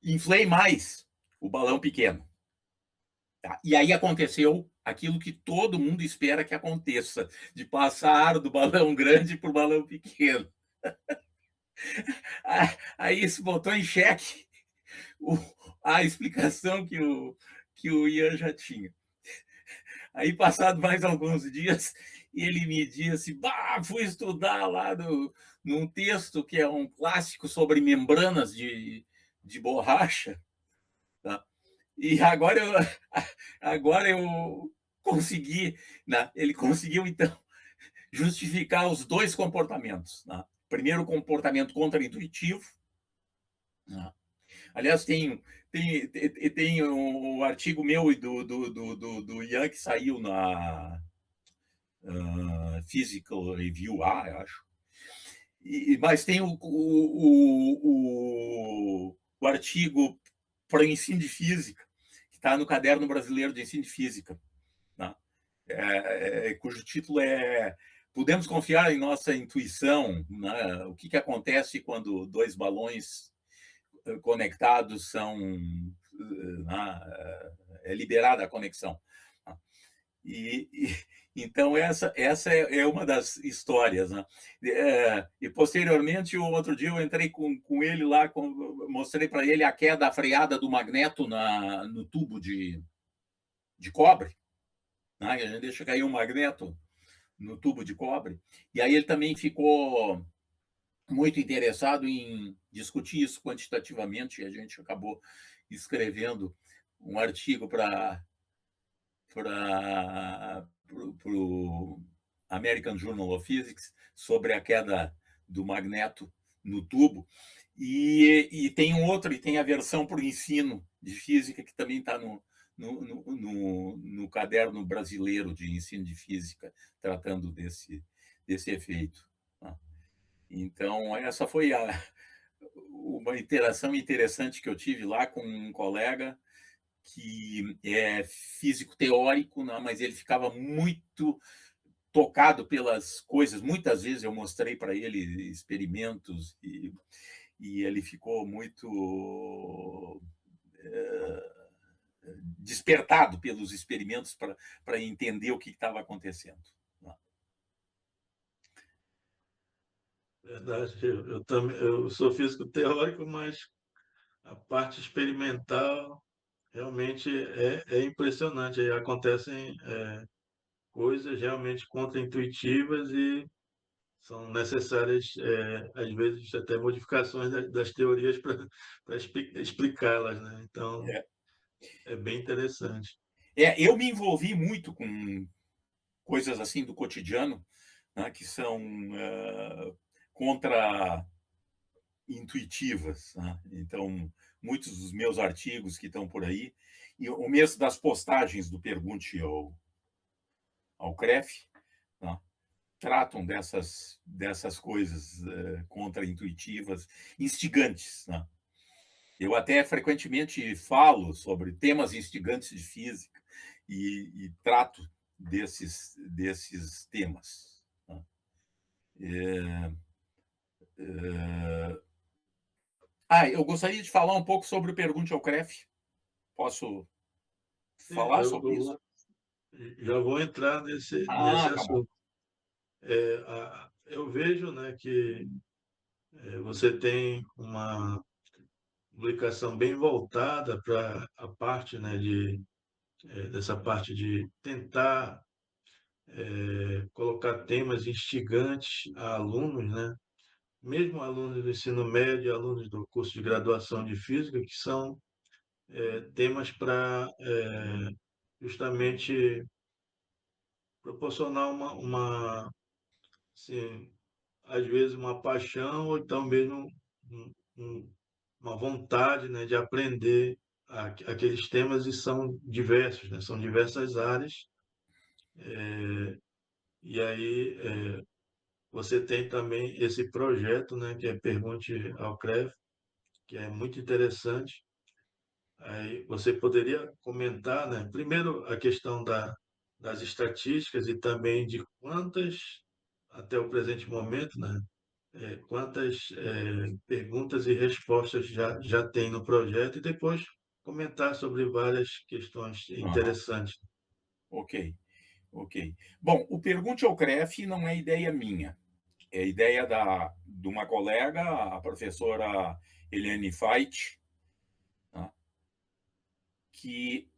Inflei mais o balão pequeno. Tá? E aí aconteceu aquilo que todo mundo espera que aconteça, de passar do balão grande para o balão pequeno. Aí isso botou em xeque a explicação que o Ian já tinha. Aí, passado mais alguns dias, ele me disse: fui estudar lá num texto que é um clássico sobre membranas de borracha. Tá? E agora eu consegui. Né? Ele conseguiu, então, justificar os 2 comportamentos. Né? Primeiro, o comportamento contraintuitivo. Né? Aliás, tem um artigo meu e do Ian que saiu na Physical Review, eu acho. Mas tem o artigo para ensino de física, que está no Caderno Brasileiro de Ensino de Física, né? Cujo título é Podemos Confiar em Nossa Intuição, né? O que acontece quando 2 balões conectados são... é liberada a conexão. Então, essa é uma das histórias. Né? E, posteriormente, o outro dia eu entrei com ele lá, mostrei para ele a queda, a freada do magneto no tubo de cobre. Né? A gente deixa cair um magneto no tubo de cobre. E aí ele também ficou muito interessado em discutir isso quantitativamente, e a gente acabou escrevendo um artigo para o American Journal of Physics sobre a queda do magneto no tubo. E tem e tem a versão para o ensino de física, que também está no caderno brasileiro de ensino de física, tratando desse efeito. Então, essa foi uma interação interessante que eu tive lá com um colega que é físico teórico, né, mas ele ficava muito tocado pelas coisas. Muitas vezes eu mostrei para ele experimentos e ele ficou muito despertado pelos experimentos para entender o que estava acontecendo. Verdade, eu também eu sou físico teórico, mas a parte experimental realmente é impressionante. Aí acontecem coisas realmente contraintuitivas e são necessárias, às vezes, até modificações das teorias para explicá-las, né? Então, é bem interessante. Eu me envolvi muito com coisas assim do cotidiano, né, que são contra-intuitivas. Né? Então, muitos dos meus artigos que estão por aí, e o mesmo das postagens do Pergunte ao CREF, né, tratam dessas coisas contra-intuitivas, instigantes. Né? Eu até frequentemente falo sobre temas instigantes de física e trato desses temas. Né? Eu gostaria de falar um pouco sobre o Pergunte ao CREF. Posso Sim, falar sobre isso? já vou entrar nesse Tá bom. assunto. Eu vejo, né, que você tem uma publicação bem voltada para a parte, né, dessa parte de tentar colocar temas instigantes a alunos, né? Mesmo alunos do ensino médio, alunos do curso de graduação de física, que são temas para justamente proporcionar assim, às vezes uma paixão ou então mesmo um- um- uma vontade, né, de aprender aqueles temas e são diversos, né? São diversas áreas. E aí você tem também esse projeto, né, que é Pergunte ao CREF, que é muito interessante. Aí você poderia comentar, né, primeiro a questão das estatísticas e também de quantas, até o presente momento, né, quantas perguntas e respostas já tem no projeto e depois comentar sobre várias questões Uhum. interessantes. Ok, ok. Bom, o Pergunte ao CREF não é ideia minha. É ideia de uma colega, a professora Helene Fait, né, que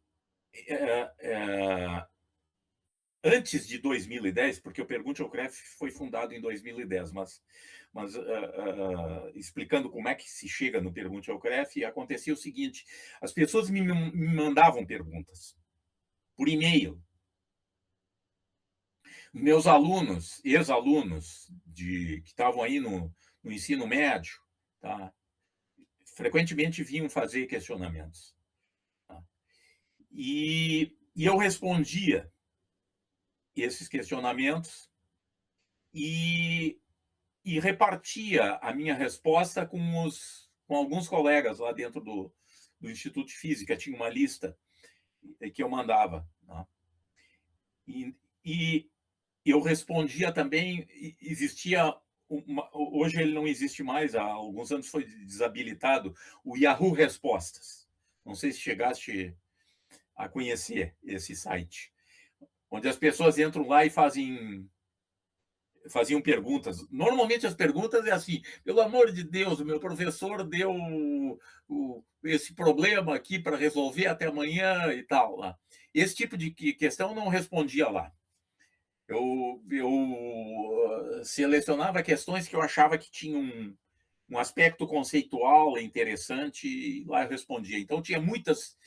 é, é, antes de 2010, porque o Pergunte ao CREF foi fundado em 2010, mas explicando como é que se chega no Pergunte ao CREF, acontecia o seguinte: as pessoas me mandavam perguntas por e-mail. Meus alunos, ex-alunos que estavam aí no ensino médio, tá, frequentemente vinham fazer questionamentos. Tá? E eu respondia esses questionamentos e repartia a minha resposta com alguns colegas lá dentro do Instituto de Física. Tinha uma lista que eu mandava. Né? E eu respondia também, existia hoje ele não existe mais, há alguns anos foi desabilitado, o Yahoo Respostas. Não sei se chegaste a conhecer esse site. onde as pessoas entram lá e faziam perguntas. Normalmente as perguntas é assim: pelo amor de Deus, o meu professor deu esse problema aqui para resolver até amanhã e tal. Lá. Esse tipo de questão não respondia lá. Eu selecionava questões que eu achava que tinham um aspecto conceitual interessante e lá eu respondia. Então tinha muitas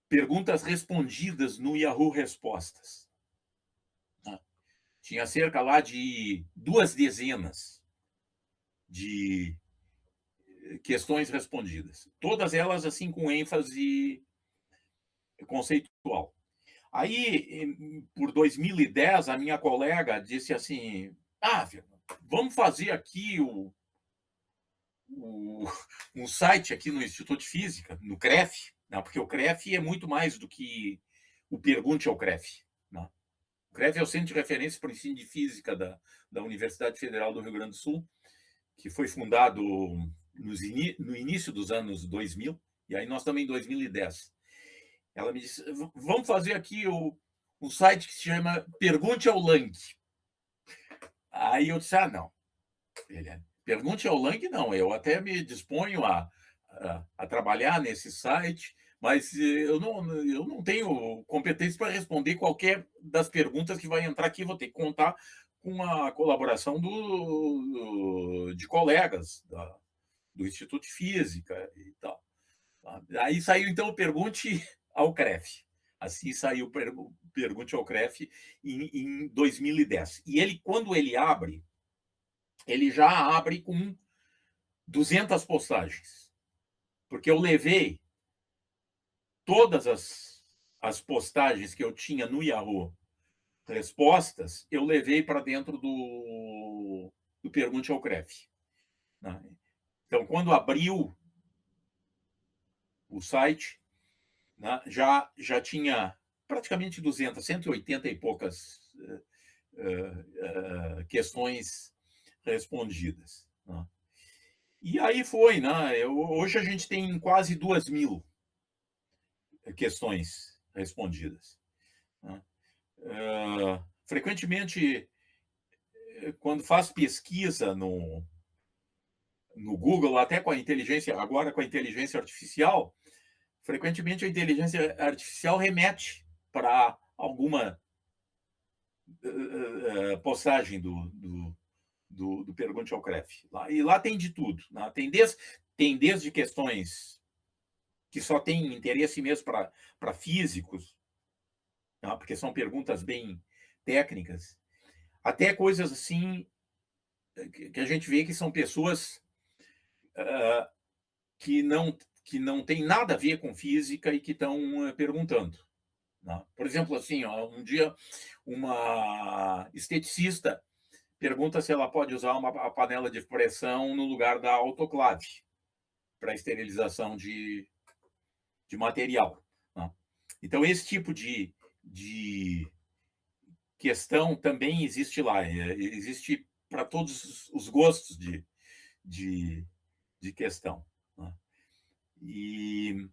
perguntas respondidas no Yahoo Respostas. Tinha cerca lá de 2 dezenas de questões respondidas. Todas elas, assim, com ênfase conceitual. Aí, por 2010, a minha colega disse assim, vamos fazer aqui um site aqui no Instituto de Física, no CREF, né? Porque o CREF é muito mais do que o Pergunte ao CREF. Né? O CREF é o Centro de Referência para o Ensino de Física da Universidade Federal do Rio Grande do Sul, que foi fundado no início dos anos 2000, e aí nós estamos em 2010. Ela me disse, vamos fazer aqui um site que se chama Pergunte ao Lang. Aí eu disse, não. Pergunte ao Lang, não. Eu até me disponho a trabalhar nesse site, mas eu não tenho competência para responder qualquer das perguntas que vai entrar aqui. Vou ter que contar com a colaboração de colegas do Instituto de Física e tal. Aí saiu, então, o Pergunte ao CREF. Assim saiu o Pergunte ao CREF em 2010. E ele, quando ele abre, ele já abre com 200 postagens. Porque eu levei todas as postagens que eu tinha no Yahoo Respostas, eu levei para dentro do Pergunte ao CREF. Né? Então, quando abriu o site, né, já tinha praticamente 200, 180 e poucas questões respondidas. Né? E aí foi, né? Hoje a gente tem quase 2.000 questões respondidas. Né? Frequentemente, quando faz pesquisa no Google, até com a inteligência, agora com a inteligência artificial, frequentemente a inteligência artificial remete para alguma postagem do Pergunte ao CREF. E lá tem de tudo. Né? Tem desde questões que só têm interesse mesmo para físicos, né? Porque são perguntas bem técnicas, até coisas assim que a gente vê que são pessoas que não tem nada a ver com física e que estão perguntando. Né? Por exemplo, assim, um dia uma esteticista pergunta se ela pode usar uma panela de pressão no lugar da autoclave para esterilização de material. Né? Então, esse tipo de questão também existe lá. Existe para todos os gostos de questão. Né? E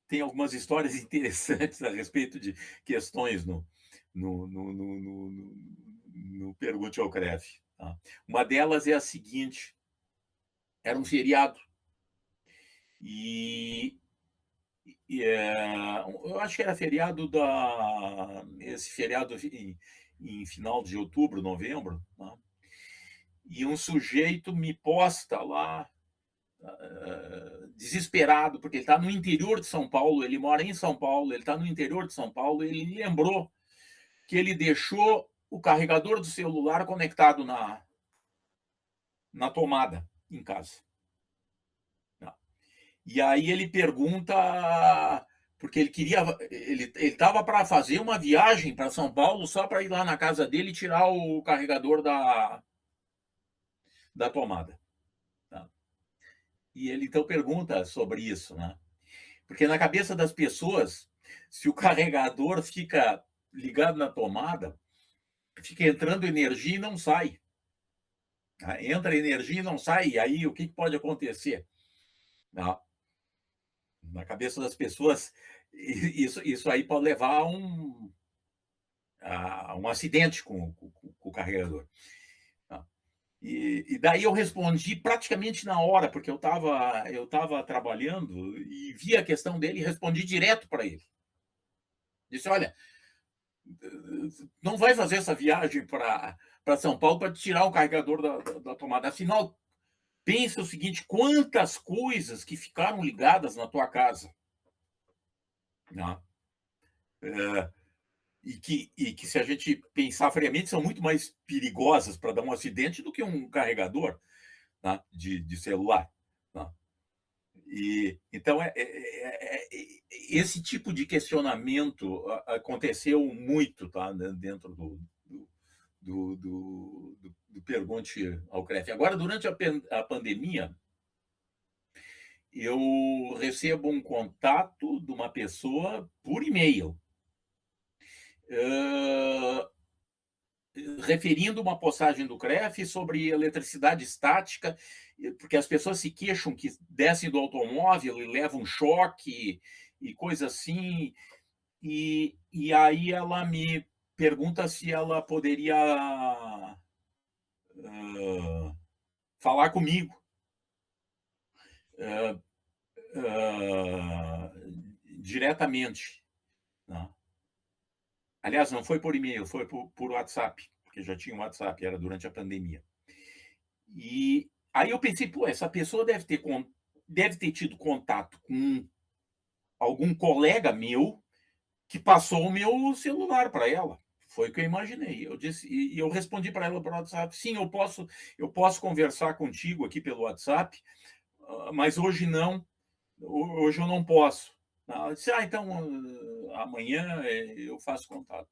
tem algumas histórias interessantes a respeito de questões no Pergunte ao CREF. Tá? Uma delas é a seguinte: era um feriado e eu acho que era feriado esse feriado em final de outubro, novembro, né? E um sujeito me posta lá desesperado, porque ele está no interior de São Paulo, ele mora em São Paulo, ele está no interior de São Paulo, ele me lembrou que ele deixou o carregador do celular conectado na tomada em casa. E aí ele pergunta, porque ele estava para fazer uma viagem para São Paulo só para ir lá na casa dele e tirar o carregador da tomada. E ele então pergunta sobre isso, né? Porque na cabeça das pessoas, se o carregador fica ligado na tomada, fica entrando energia e não sai. Entra energia e não sai, e aí o que pode acontecer? Na cabeça das pessoas, isso aí pode levar a um acidente com o carregador. E daí eu respondi praticamente na hora, porque eu estava trabalhando e vi a questão dele e respondi direto para ele. Disse, olha, não vai fazer essa viagem para São Paulo para tirar o carregador da tomada. Afinal, pensa o seguinte, quantas coisas que ficaram ligadas na tua casa. Né? E que, se a gente pensar friamente, são muito mais perigosas para dar um acidente do que um carregador, né, de celular. Né? Então, esse tipo de questionamento aconteceu muito, tá, dentro do Pergunte ao CREF. Agora, durante a pandemia, eu recebo um contato de uma pessoa por e-mail, referindo uma postagem do CREF sobre eletricidade estática, porque as pessoas se queixam que descem do automóvel e levam choque e coisa assim, e aí ela me pergunta se ela poderia falar comigo diretamente. Né? Aliás, não foi por e-mail, foi por WhatsApp, porque já tinha um WhatsApp, era durante a pandemia. E aí eu pensei, pô, essa pessoa deve ter tido contato com algum colega meu que passou o meu celular para ela. Foi o que eu imaginei. Eu disse, e eu respondi para ela pelo WhatsApp, sim, eu posso conversar contigo aqui pelo WhatsApp, mas hoje não, hoje eu não posso. Ela disse, então amanhã eu faço contato.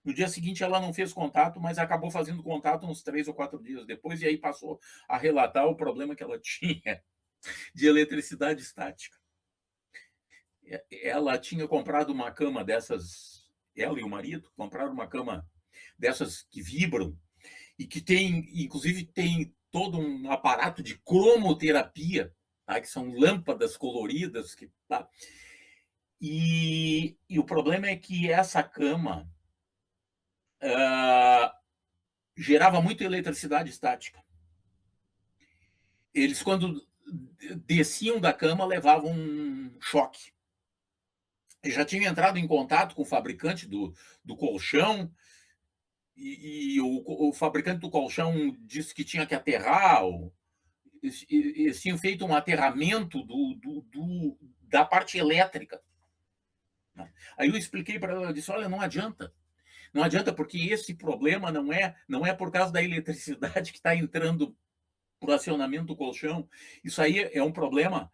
No dia seguinte ela não fez contato, mas acabou fazendo contato uns 3 ou 4 dias depois, e aí passou a relatar o problema que ela tinha de eletricidade estática. Ela tinha comprado uma cama dessas, ela e o marido compraram uma cama dessas que vibram e que inclusive tem todo um aparato de cromoterapia, tá? Que são lâmpadas coloridas. Tá? E o problema é que essa cama gerava muita eletricidade estática. Eles, quando desciam da cama, levavam um choque. Eu já tinha entrado em contato com o fabricante do colchão, e o fabricante do colchão disse que tinha que aterrar, eles tinham feito um aterramento da parte elétrica. Aí eu expliquei para ela, eu disse, olha, não adianta. Não adianta, porque esse problema não é por causa da eletricidade que está entrando por acionamento do colchão. Isso aí é um problema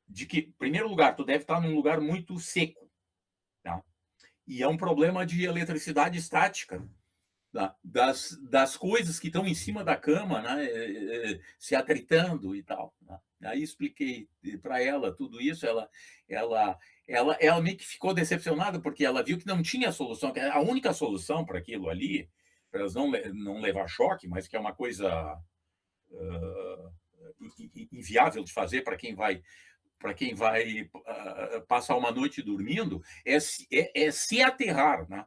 de que, em primeiro lugar, tu deve estar num lugar muito seco. Tá? E é um problema de eletricidade estática. Tá? Das coisas que estão em cima da cama, né, se atritando e tal. Né? Aí expliquei para ela tudo isso, ela meio que ficou decepcionada, porque ela viu que não tinha solução, que a única solução para aquilo ali, para elas não levar choque, mas que é uma coisa inviável de fazer para quem vai passar uma noite dormindo, é se aterrar, né?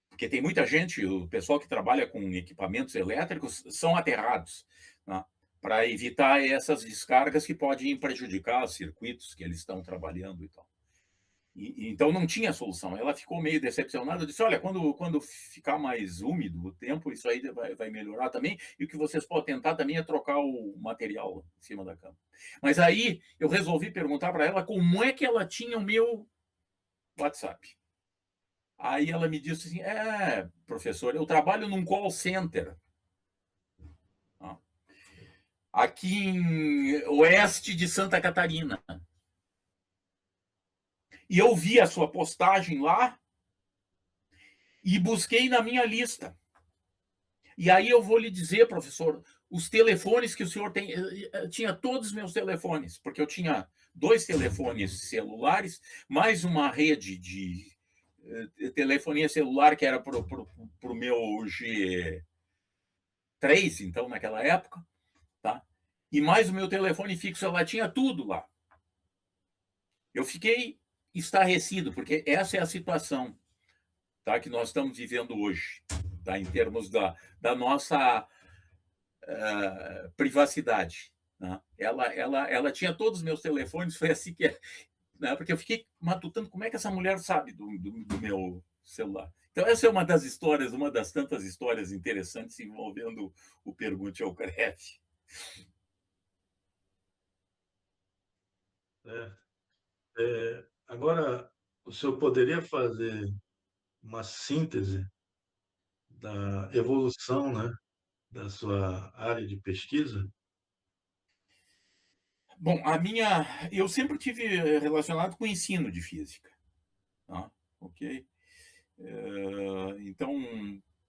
Porque tem muita gente, o pessoal que trabalha com equipamentos elétricos são aterrados, né? Para evitar essas descargas que podem prejudicar os circuitos que eles estão trabalhando e tal. Então não tinha solução. Ela ficou meio decepcionada, disse, olha, quando ficar mais úmido o tempo, isso aí vai melhorar também, e o que vocês podem tentar também é trocar o material em cima da cama. Mas aí eu resolvi perguntar para ela como é que ela tinha o meu WhatsApp. Aí ela me disse assim, professor, eu trabalho num call center aqui em oeste de Santa Catarina. E eu vi a sua postagem lá e busquei na minha lista. E aí eu vou lhe dizer, professor, os telefones que o senhor tem... Eu tinha todos os meus telefones, porque eu tinha 2 telefones celulares, mais uma rede de telefonia celular que era para o meu G3, então, naquela época, tá? E mais o meu telefone fixo, ela tinha tudo lá. Eu fiquei estarrecido, porque essa é a situação. tá, que nós estamos vivendo hoje, tá, em termos da nossa privacidade. Né? Ela tinha todos os meus telefones, foi assim que... Né, porque eu fiquei matutando como é que essa mulher sabe do meu celular. Então, essa é uma das histórias, uma das tantas histórias interessantes envolvendo o Pergunte ao CREF. É, agora, o senhor poderia fazer uma síntese da evolução, né, da sua área de pesquisa? Bom, eu sempre tive relacionado com o ensino de física, tá? Ok? Então,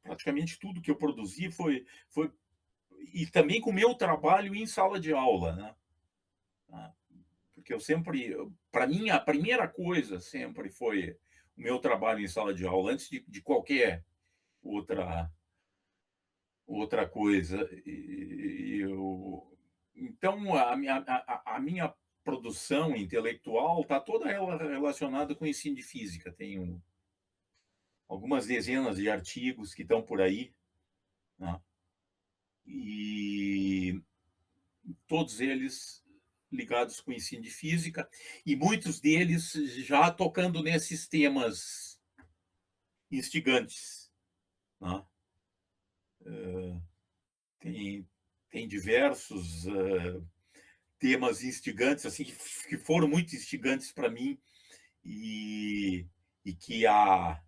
praticamente tudo que eu produzi foi e também com o meu trabalho em sala de aula, né? Tá? Porque eu sempre, para mim, a primeira coisa sempre foi o meu trabalho em sala de aula, antes de qualquer outra coisa. Então, a minha produção intelectual está toda ela relacionada com o ensino de física. Tenho algumas dezenas de artigos que estão por aí, né? E todos eles ligados com o ensino de física, e muitos deles já tocando nesses temas instigantes. Né? Tem, tem diversos temas instigantes, assim, que foram muito instigantes para mim, e, e que a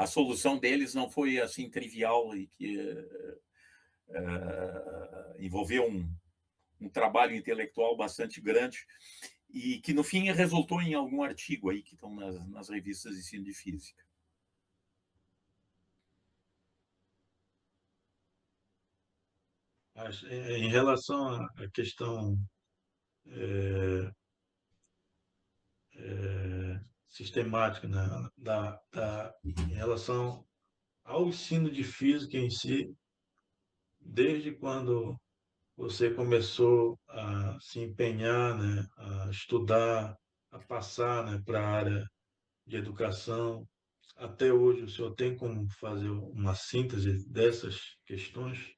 solução deles não foi assim trivial, e que envolveu um trabalho intelectual bastante grande, e que no fim resultou em algum artigo aí que estão nas revistas de ensino de física. Em relação à questão sistemática, né, em relação ao ensino de física em si, desde quando você começou a se empenhar, né, a estudar, a passar, né, para a área de educação, até hoje, o senhor tem como fazer uma síntese dessas questões?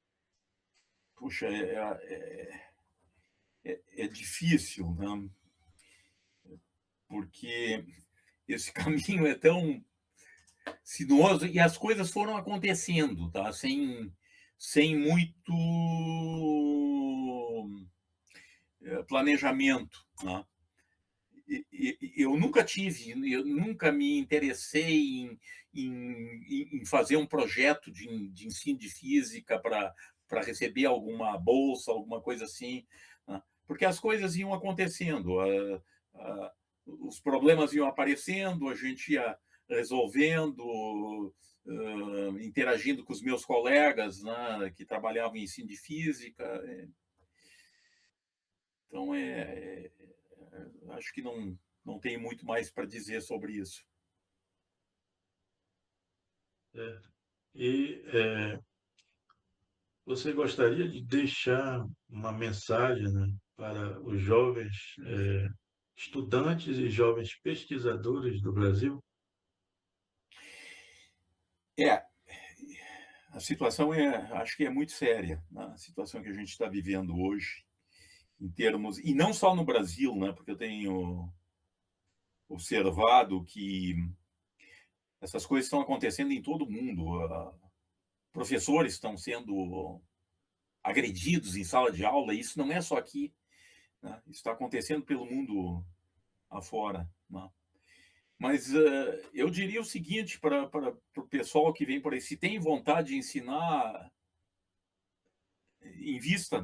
Puxa, é difícil, né? Porque esse caminho é tão sinuoso e as coisas foram acontecendo, tá? Sem muito planejamento, né? Eu nunca me interessei em fazer um projeto de ensino de física para receber alguma bolsa, alguma coisa assim, né? Porque as coisas iam acontecendo, os problemas iam aparecendo, a gente ia resolvendo, interagindo com os meus colegas, né, que trabalhavam em ensino de física. Então, acho que não tem muito mais para dizer sobre isso. É. E você gostaria de deixar uma mensagem, né, para os jovens estudantes e jovens pesquisadores do Brasil? É, a situação acho que é muito séria, né? A situação que a gente está vivendo hoje, em termos, e não só no Brasil, né? Porque eu tenho observado que essas coisas estão acontecendo em todo o mundo. Professores estão sendo agredidos em sala de aula, e isso não é só aqui, né? Isso está acontecendo pelo mundo afora, né? Mas eu diria o seguinte para o pessoal que vem por aí: se tem vontade de ensinar, invista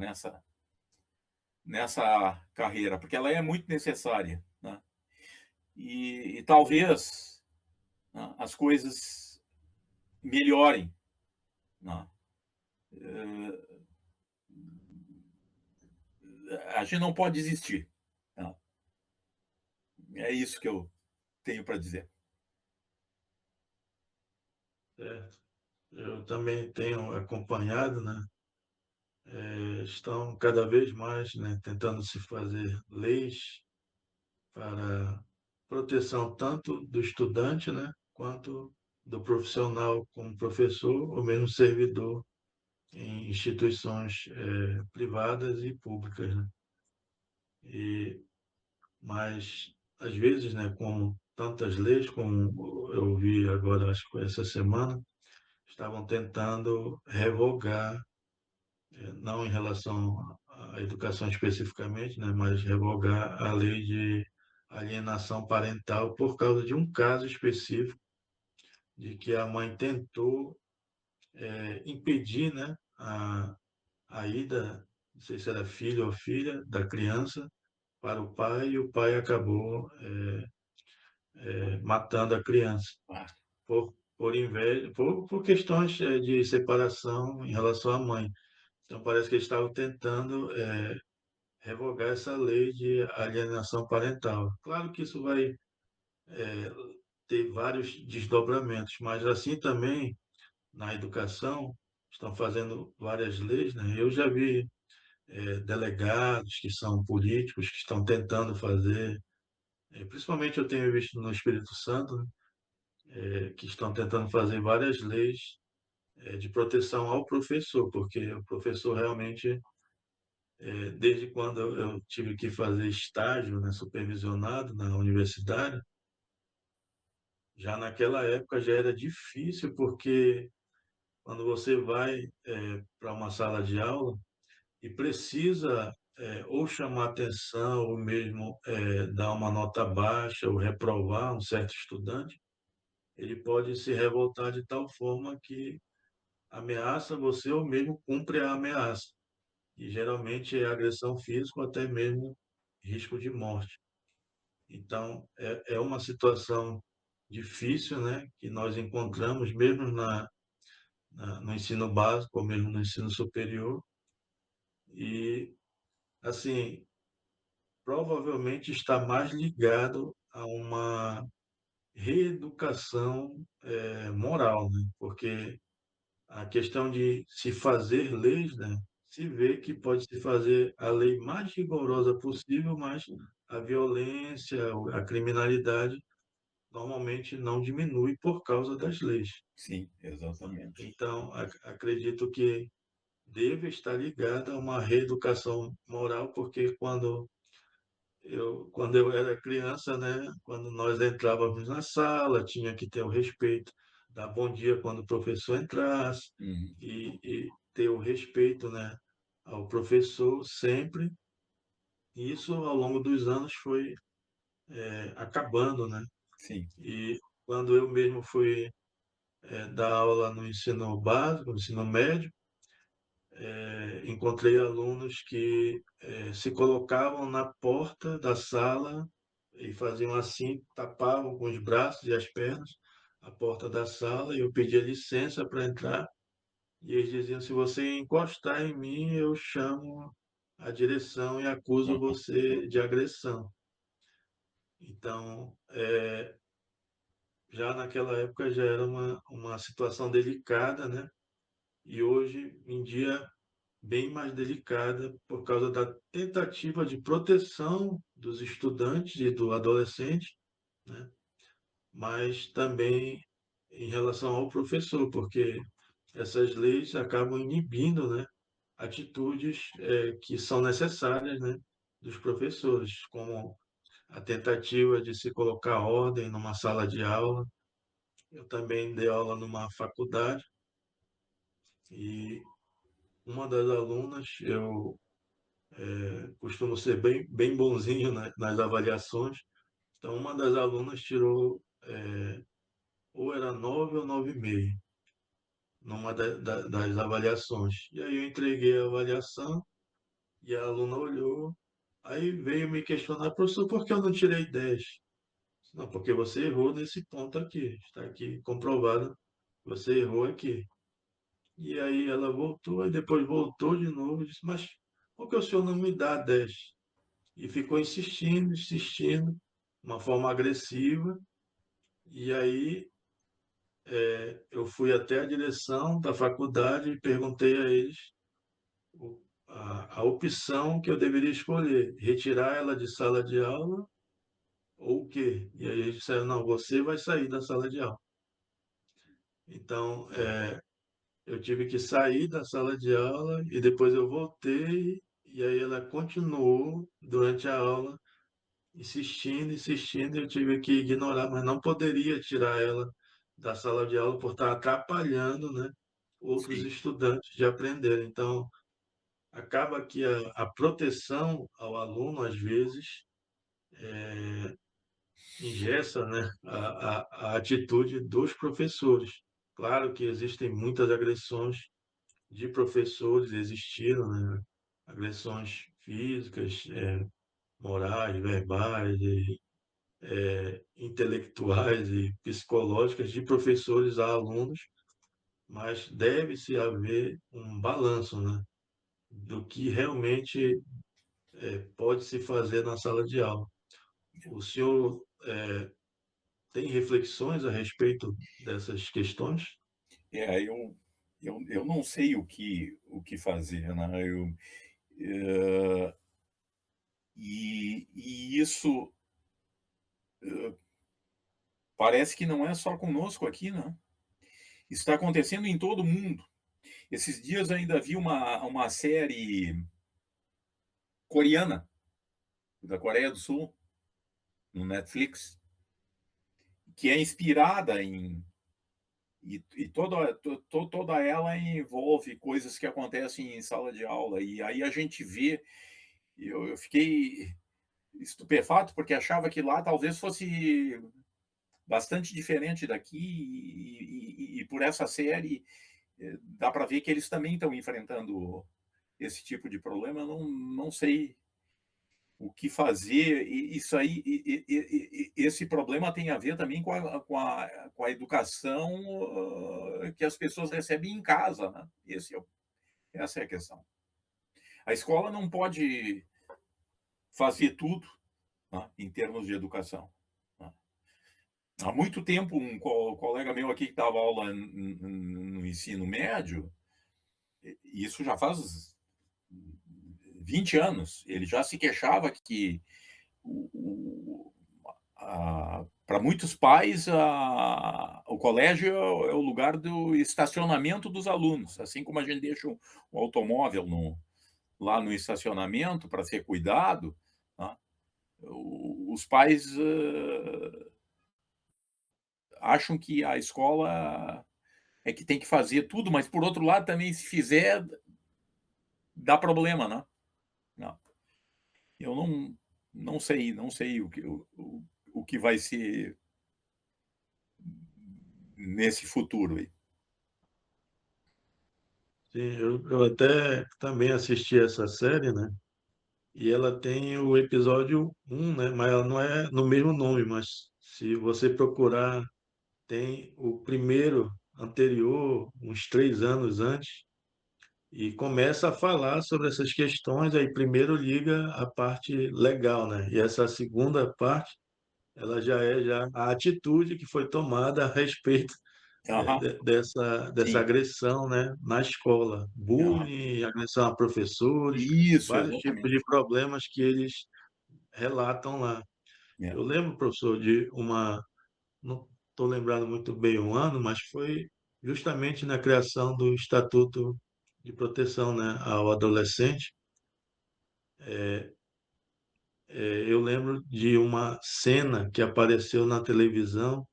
nessa carreira, porque ela é muito necessária, né? E talvez, né, as coisas melhorem, né? A gente não pode desistir, né? É isso que eu tenho para dizer. Certo. Eu também tenho acompanhado, né? Estão cada vez mais, né, tentando se fazer leis para proteção tanto do estudante, né, quanto do profissional como professor ou mesmo servidor em instituições privadas e públicas, né? E, mas, às vezes, né, como tantas leis, como eu vi agora, acho que foi essa semana, estavam tentando revogar, não em relação à educação especificamente, né, mas revogar a lei de alienação parental por causa de um caso específico de que a mãe tentou impedir, né, a ida, não sei se era filho ou filha da criança, para o pai e o pai acabou matando a criança Ah, por inveja, por questões de separação em relação à mãe. Então parece que eles estavam tentando revogar essa lei de alienação parental. Claro que isso vai ter vários desdobramentos, mas assim também na educação estão fazendo várias leis, né? Eu já vi delegados que são políticos que estão tentando fazer, principalmente eu tenho visto no Espírito Santo, né, que estão tentando fazer várias leis de proteção ao professor, porque o professor realmente, desde quando eu tive que fazer estágio, né, supervisionado na universidade, já naquela época já era difícil, porque quando você vai para uma sala de aula e precisa ou chamar atenção, ou mesmo dar uma nota baixa, ou reprovar um certo estudante, ele pode se revoltar de tal forma que ameaça você ou mesmo cumpre a ameaça. E geralmente é agressão física ou até mesmo risco de morte. Então, é uma situação difícil, né, que nós encontramos mesmo no ensino básico ou mesmo no ensino superior. E, assim, provavelmente está mais ligado a uma reeducação moral, né? Porque a questão de se fazer leis, né? Se vê que pode se fazer a lei mais rigorosa possível, mas a violência, a criminalidade normalmente não diminui por causa das leis. sim, exatamente. Então, acredito que deve estar ligada a uma reeducação moral, porque quando eu era criança, né, quando nós entrávamos na sala, tinha que ter o respeito, dar bom dia quando o professor entrasse Uhum, e ter o respeito, né, ao professor sempre. E isso ao longo dos anos foi acabando, né? sim. E quando eu mesmo fui dar aula no ensino básico, no ensino médio, encontrei alunos que se colocavam na porta da sala e faziam assim, tapavam com os braços e as pernas a porta da sala e eu pedia licença para entrar e eles diziam, se você encostar em mim, eu chamo a direção e acuso você de agressão. Então, já naquela época já era uma situação delicada, né? E hoje em dia bem mais delicada por causa da tentativa de proteção dos estudantes e do adolescente, né? Mas também em relação ao professor, porque essas leis acabam inibindo, né, atitudes que são necessárias, né, dos professores, como a tentativa de se colocar ordem numa sala de aula. Eu também dei aula numa faculdade e uma das alunas, eu costumo ser bem bonzinho nas avaliações. Então, uma das alunas tirou ou era 9 ou 9,5 numa das avaliações. E aí eu entreguei a avaliação e a aluna olhou, aí veio me questionar, professor, por que eu não tirei 10? Não, porque você errou nesse ponto aqui, está aqui comprovado, você errou aqui. E aí ela voltou, e depois voltou de novo, e disse, mas por que o senhor não me dá 10? E ficou insistindo, insistindo, de uma forma agressiva. E aí eu fui até a direção da faculdade e perguntei a eles a opção que eu deveria escolher, retirar ela de sala de aula ou o quê? E aí eles disseram, não, você vai sair da sala de aula. Então, eu tive que sair da sala de aula e depois eu voltei e aí ela continuou durante a aula insistindo, insistindo, e eu tive que ignorar, mas não poderia tirar ela da sala de aula por estar atrapalhando, né, outros Sim. estudantes de aprender. Então, acaba que a proteção ao aluno, às vezes, engessa, né, a atitude dos professores. Claro que existem muitas agressões de professores, existiram, né, agressões físicas, morais, verbais, intelectuais e psicológicas de professores a alunos, mas deve-se haver um balanço, né, do que realmente pode se fazer na sala de aula. O senhor tem reflexões a respeito dessas questões? Eu não sei o que fazer, né? E isso parece que não é só conosco aqui, né? Está acontecendo em todo mundo. Esses dias eu ainda vi uma série coreana, da Coreia do Sul, no Netflix, que é inspirada em. E toda ela envolve coisas que acontecem em sala de aula. E aí a gente vê. Eu fiquei estupefato, porque achava que lá talvez fosse bastante diferente daqui. E por essa série, dá para ver que eles também estão enfrentando esse tipo de problema. Eu não sei o que fazer. Isso aí, esse problema tem a ver também com a educação que as pessoas recebem em casa, né? Essa é a questão. A escola não pode fazer tudo, né, em termos de educação, né? Há muito tempo, um colega meu aqui que dava aula no ensino médio, isso já faz 20 anos, ele já se queixava que para muitos pais, o colégio é o lugar do estacionamento dos alunos. Assim como a gente deixa o automóvel lá no estacionamento para ser cuidado, né? Os pais acham que a escola é que tem que fazer tudo, mas por outro lado também, se fizer, dá problema, né? Não. Eu não sei o que vai ser nesse futuro aí. Sim, eu até também assisti essa série, né? E ela tem o episódio um, né? Mas ela não é no mesmo nome, mas se você procurar, tem o primeiro anterior, uns 3 anos antes, e começa a falar sobre essas questões. Aí primeiro liga a parte legal, né? E essa segunda parte, ela já é já a atitude que foi tomada a respeito Aham, dessa sim. agressão, né, na escola. Aham. Bullying, agressão a professores, Isso, vários tipos de exatamente. problemas que eles relatam lá. É. Eu lembro, professor, de não estou lembrando muito bem o ano, mas foi justamente na criação do Estatuto de Proteção, né, ao Adolescente. Eu lembro de uma cena que apareceu na televisão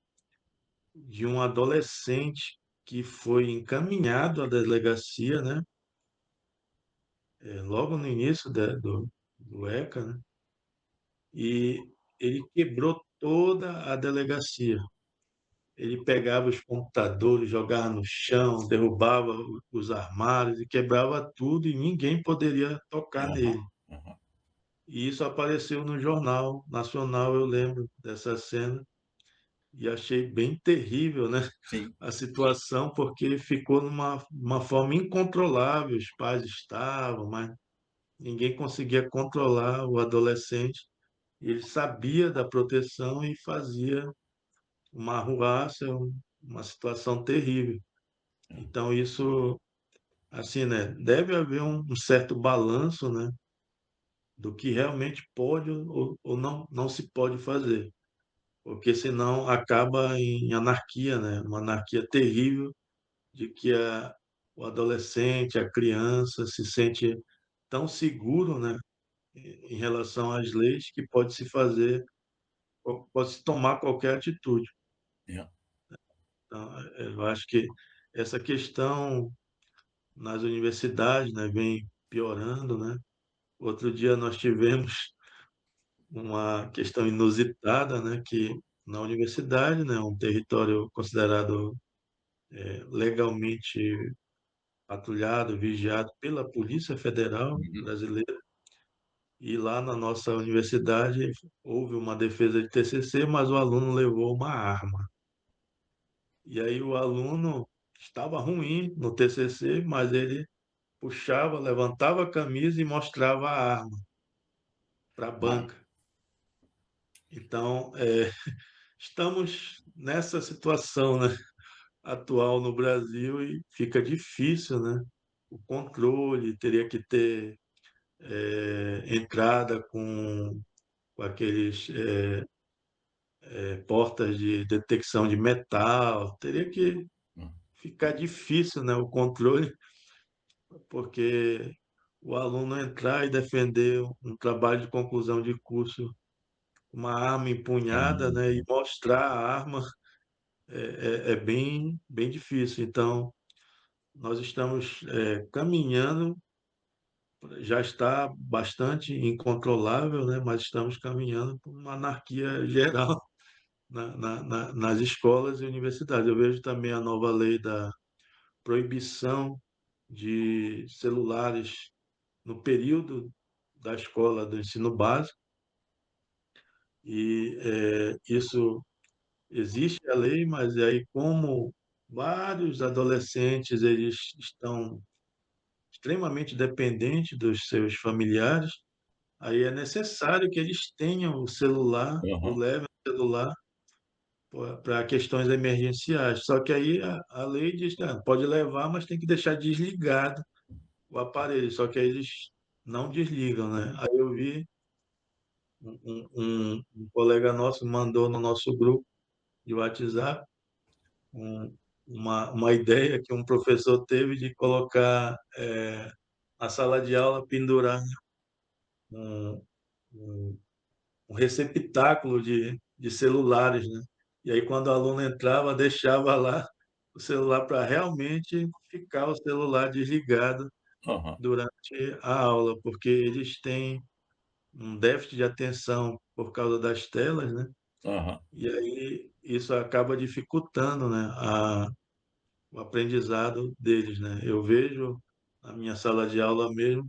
de um adolescente que foi encaminhado à delegacia, né, logo no início do ECA, né, e ele quebrou toda a delegacia. Ele pegava os computadores, jogava no chão, derrubava os armários e quebrava tudo e ninguém poderia tocar Aham, nele. aham. E isso apareceu no Jornal Nacional, eu lembro dessa cena, e achei bem terrível, né? Sim. A situação, porque ficou numa uma forma incontrolável. Os pais estavam, mas ninguém conseguia controlar o adolescente. Ele sabia da proteção e fazia uma arruaça, uma situação terrível. Então, isso, assim, né, deve haver um certo balanço, né, do que realmente pode ou não se pode fazer. porque senão acaba em anarquia, né? Uma anarquia terrível de que o adolescente, a criança se sente tão seguro, né, em relação às leis que pode se tomar qualquer atitude. É. Então, eu acho que essa questão nas universidades, né, vem piorando, né? Outro dia nós tivemos uma questão inusitada, né, que na universidade, né, um território considerado legalmente patrulhado, vigiado pela Polícia Federal Uhum. brasileira, e lá na nossa universidade houve uma defesa de TCC, mas o aluno levou uma arma. E aí o aluno estava ruim no TCC, mas ele puxava, levantava a camisa e mostrava a arma para a Ah, banca. Então, estamos nessa situação, né, atual no Brasil e fica difícil, né? O controle teria que ter entrada com aqueles portas de detecção de metal, teria que ah, ficar difícil, né, o controle, porque o aluno entrar e defender um trabalho de conclusão de curso, uma arma é empunhada, né, e muito. mostrar a arma é bem, bem difícil. Então, nós estamos caminhando, já está bastante incontrolável, né, mas estamos caminhando para uma anarquia geral nas escolas e universidades. Eu vejo também a nova lei da proibição de celulares no período da escola do ensino básico, e isso existe a lei, mas aí como vários adolescentes eles estão extremamente dependentes dos seus familiares, aí é necessário que eles tenham o celular, o Aham, levem o celular para questões emergenciais. Só que aí a lei diz que pode levar, mas tem que deixar desligado o aparelho. Só que aí eles não desligam, né? Aí eu vi um colega nosso mandou no nosso grupo de WhatsApp um, uma ideia que um professor teve de colocar na sala de aula, pendurar um, um, um receptáculo de celulares, né? E aí, quando o aluno entrava, deixava lá o celular para realmente ficar o celular desligado aham, durante a aula, porque eles têm um déficit de atenção por causa das telas, né? aham. E aí isso acaba dificultando, né, o aprendizado deles, né? Eu vejo na minha sala de aula mesmo,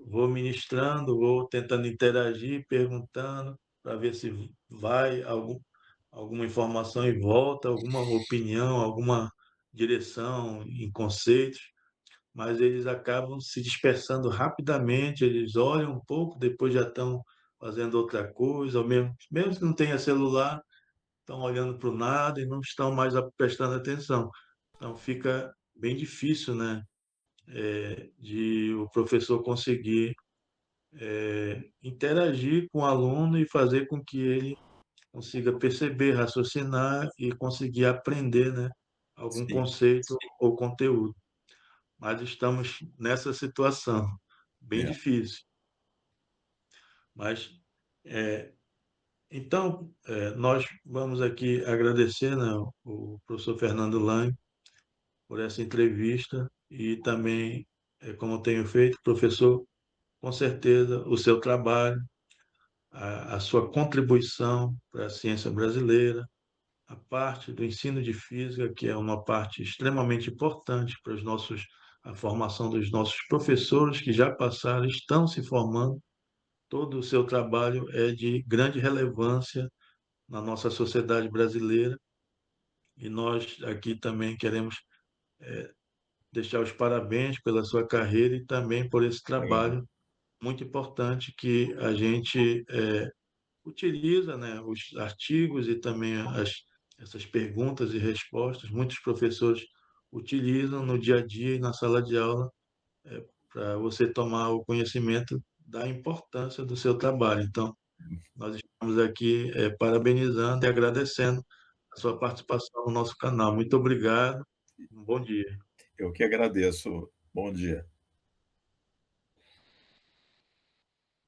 vou ministrando, vou tentando interagir, perguntando para ver se vai alguma informação e volta, alguma opinião, alguma direção em conceitos, mas eles acabam se dispersando rapidamente, eles olham um pouco, depois já estão fazendo outra coisa, ou mesmo que não tenha celular, estão olhando para o nada e não estão mais prestando atenção. Então fica bem difícil, né, de o professor conseguir interagir com o aluno e fazer com que ele consiga perceber, raciocinar e conseguir aprender, né, algum Sim, conceito ou conteúdo. Mas estamos nessa situação bem é. difícil. Mas é, então nós vamos aqui agradecer, né, o professor Fernando Lang por essa entrevista e também, como eu tenho feito, professor, com certeza o seu trabalho, a sua contribuição para a ciência brasileira, a parte do ensino de física, que é uma parte extremamente importante para a formação dos nossos professores que já passaram, estão se formando. Todo o seu trabalho é de grande relevância na nossa sociedade brasileira e nós aqui também queremos deixar os parabéns pela sua carreira e também por esse Legal. trabalho muito importante que a gente utiliza, né, os artigos e também essas perguntas e respostas. Muitos professores utilizam no dia a dia e na sala de aula para você tomar o conhecimento da importância do seu trabalho. Então, nós estamos aqui parabenizando e agradecendo a sua participação no nosso canal. Muito obrigado. Um bom dia. Eu que agradeço. Bom dia.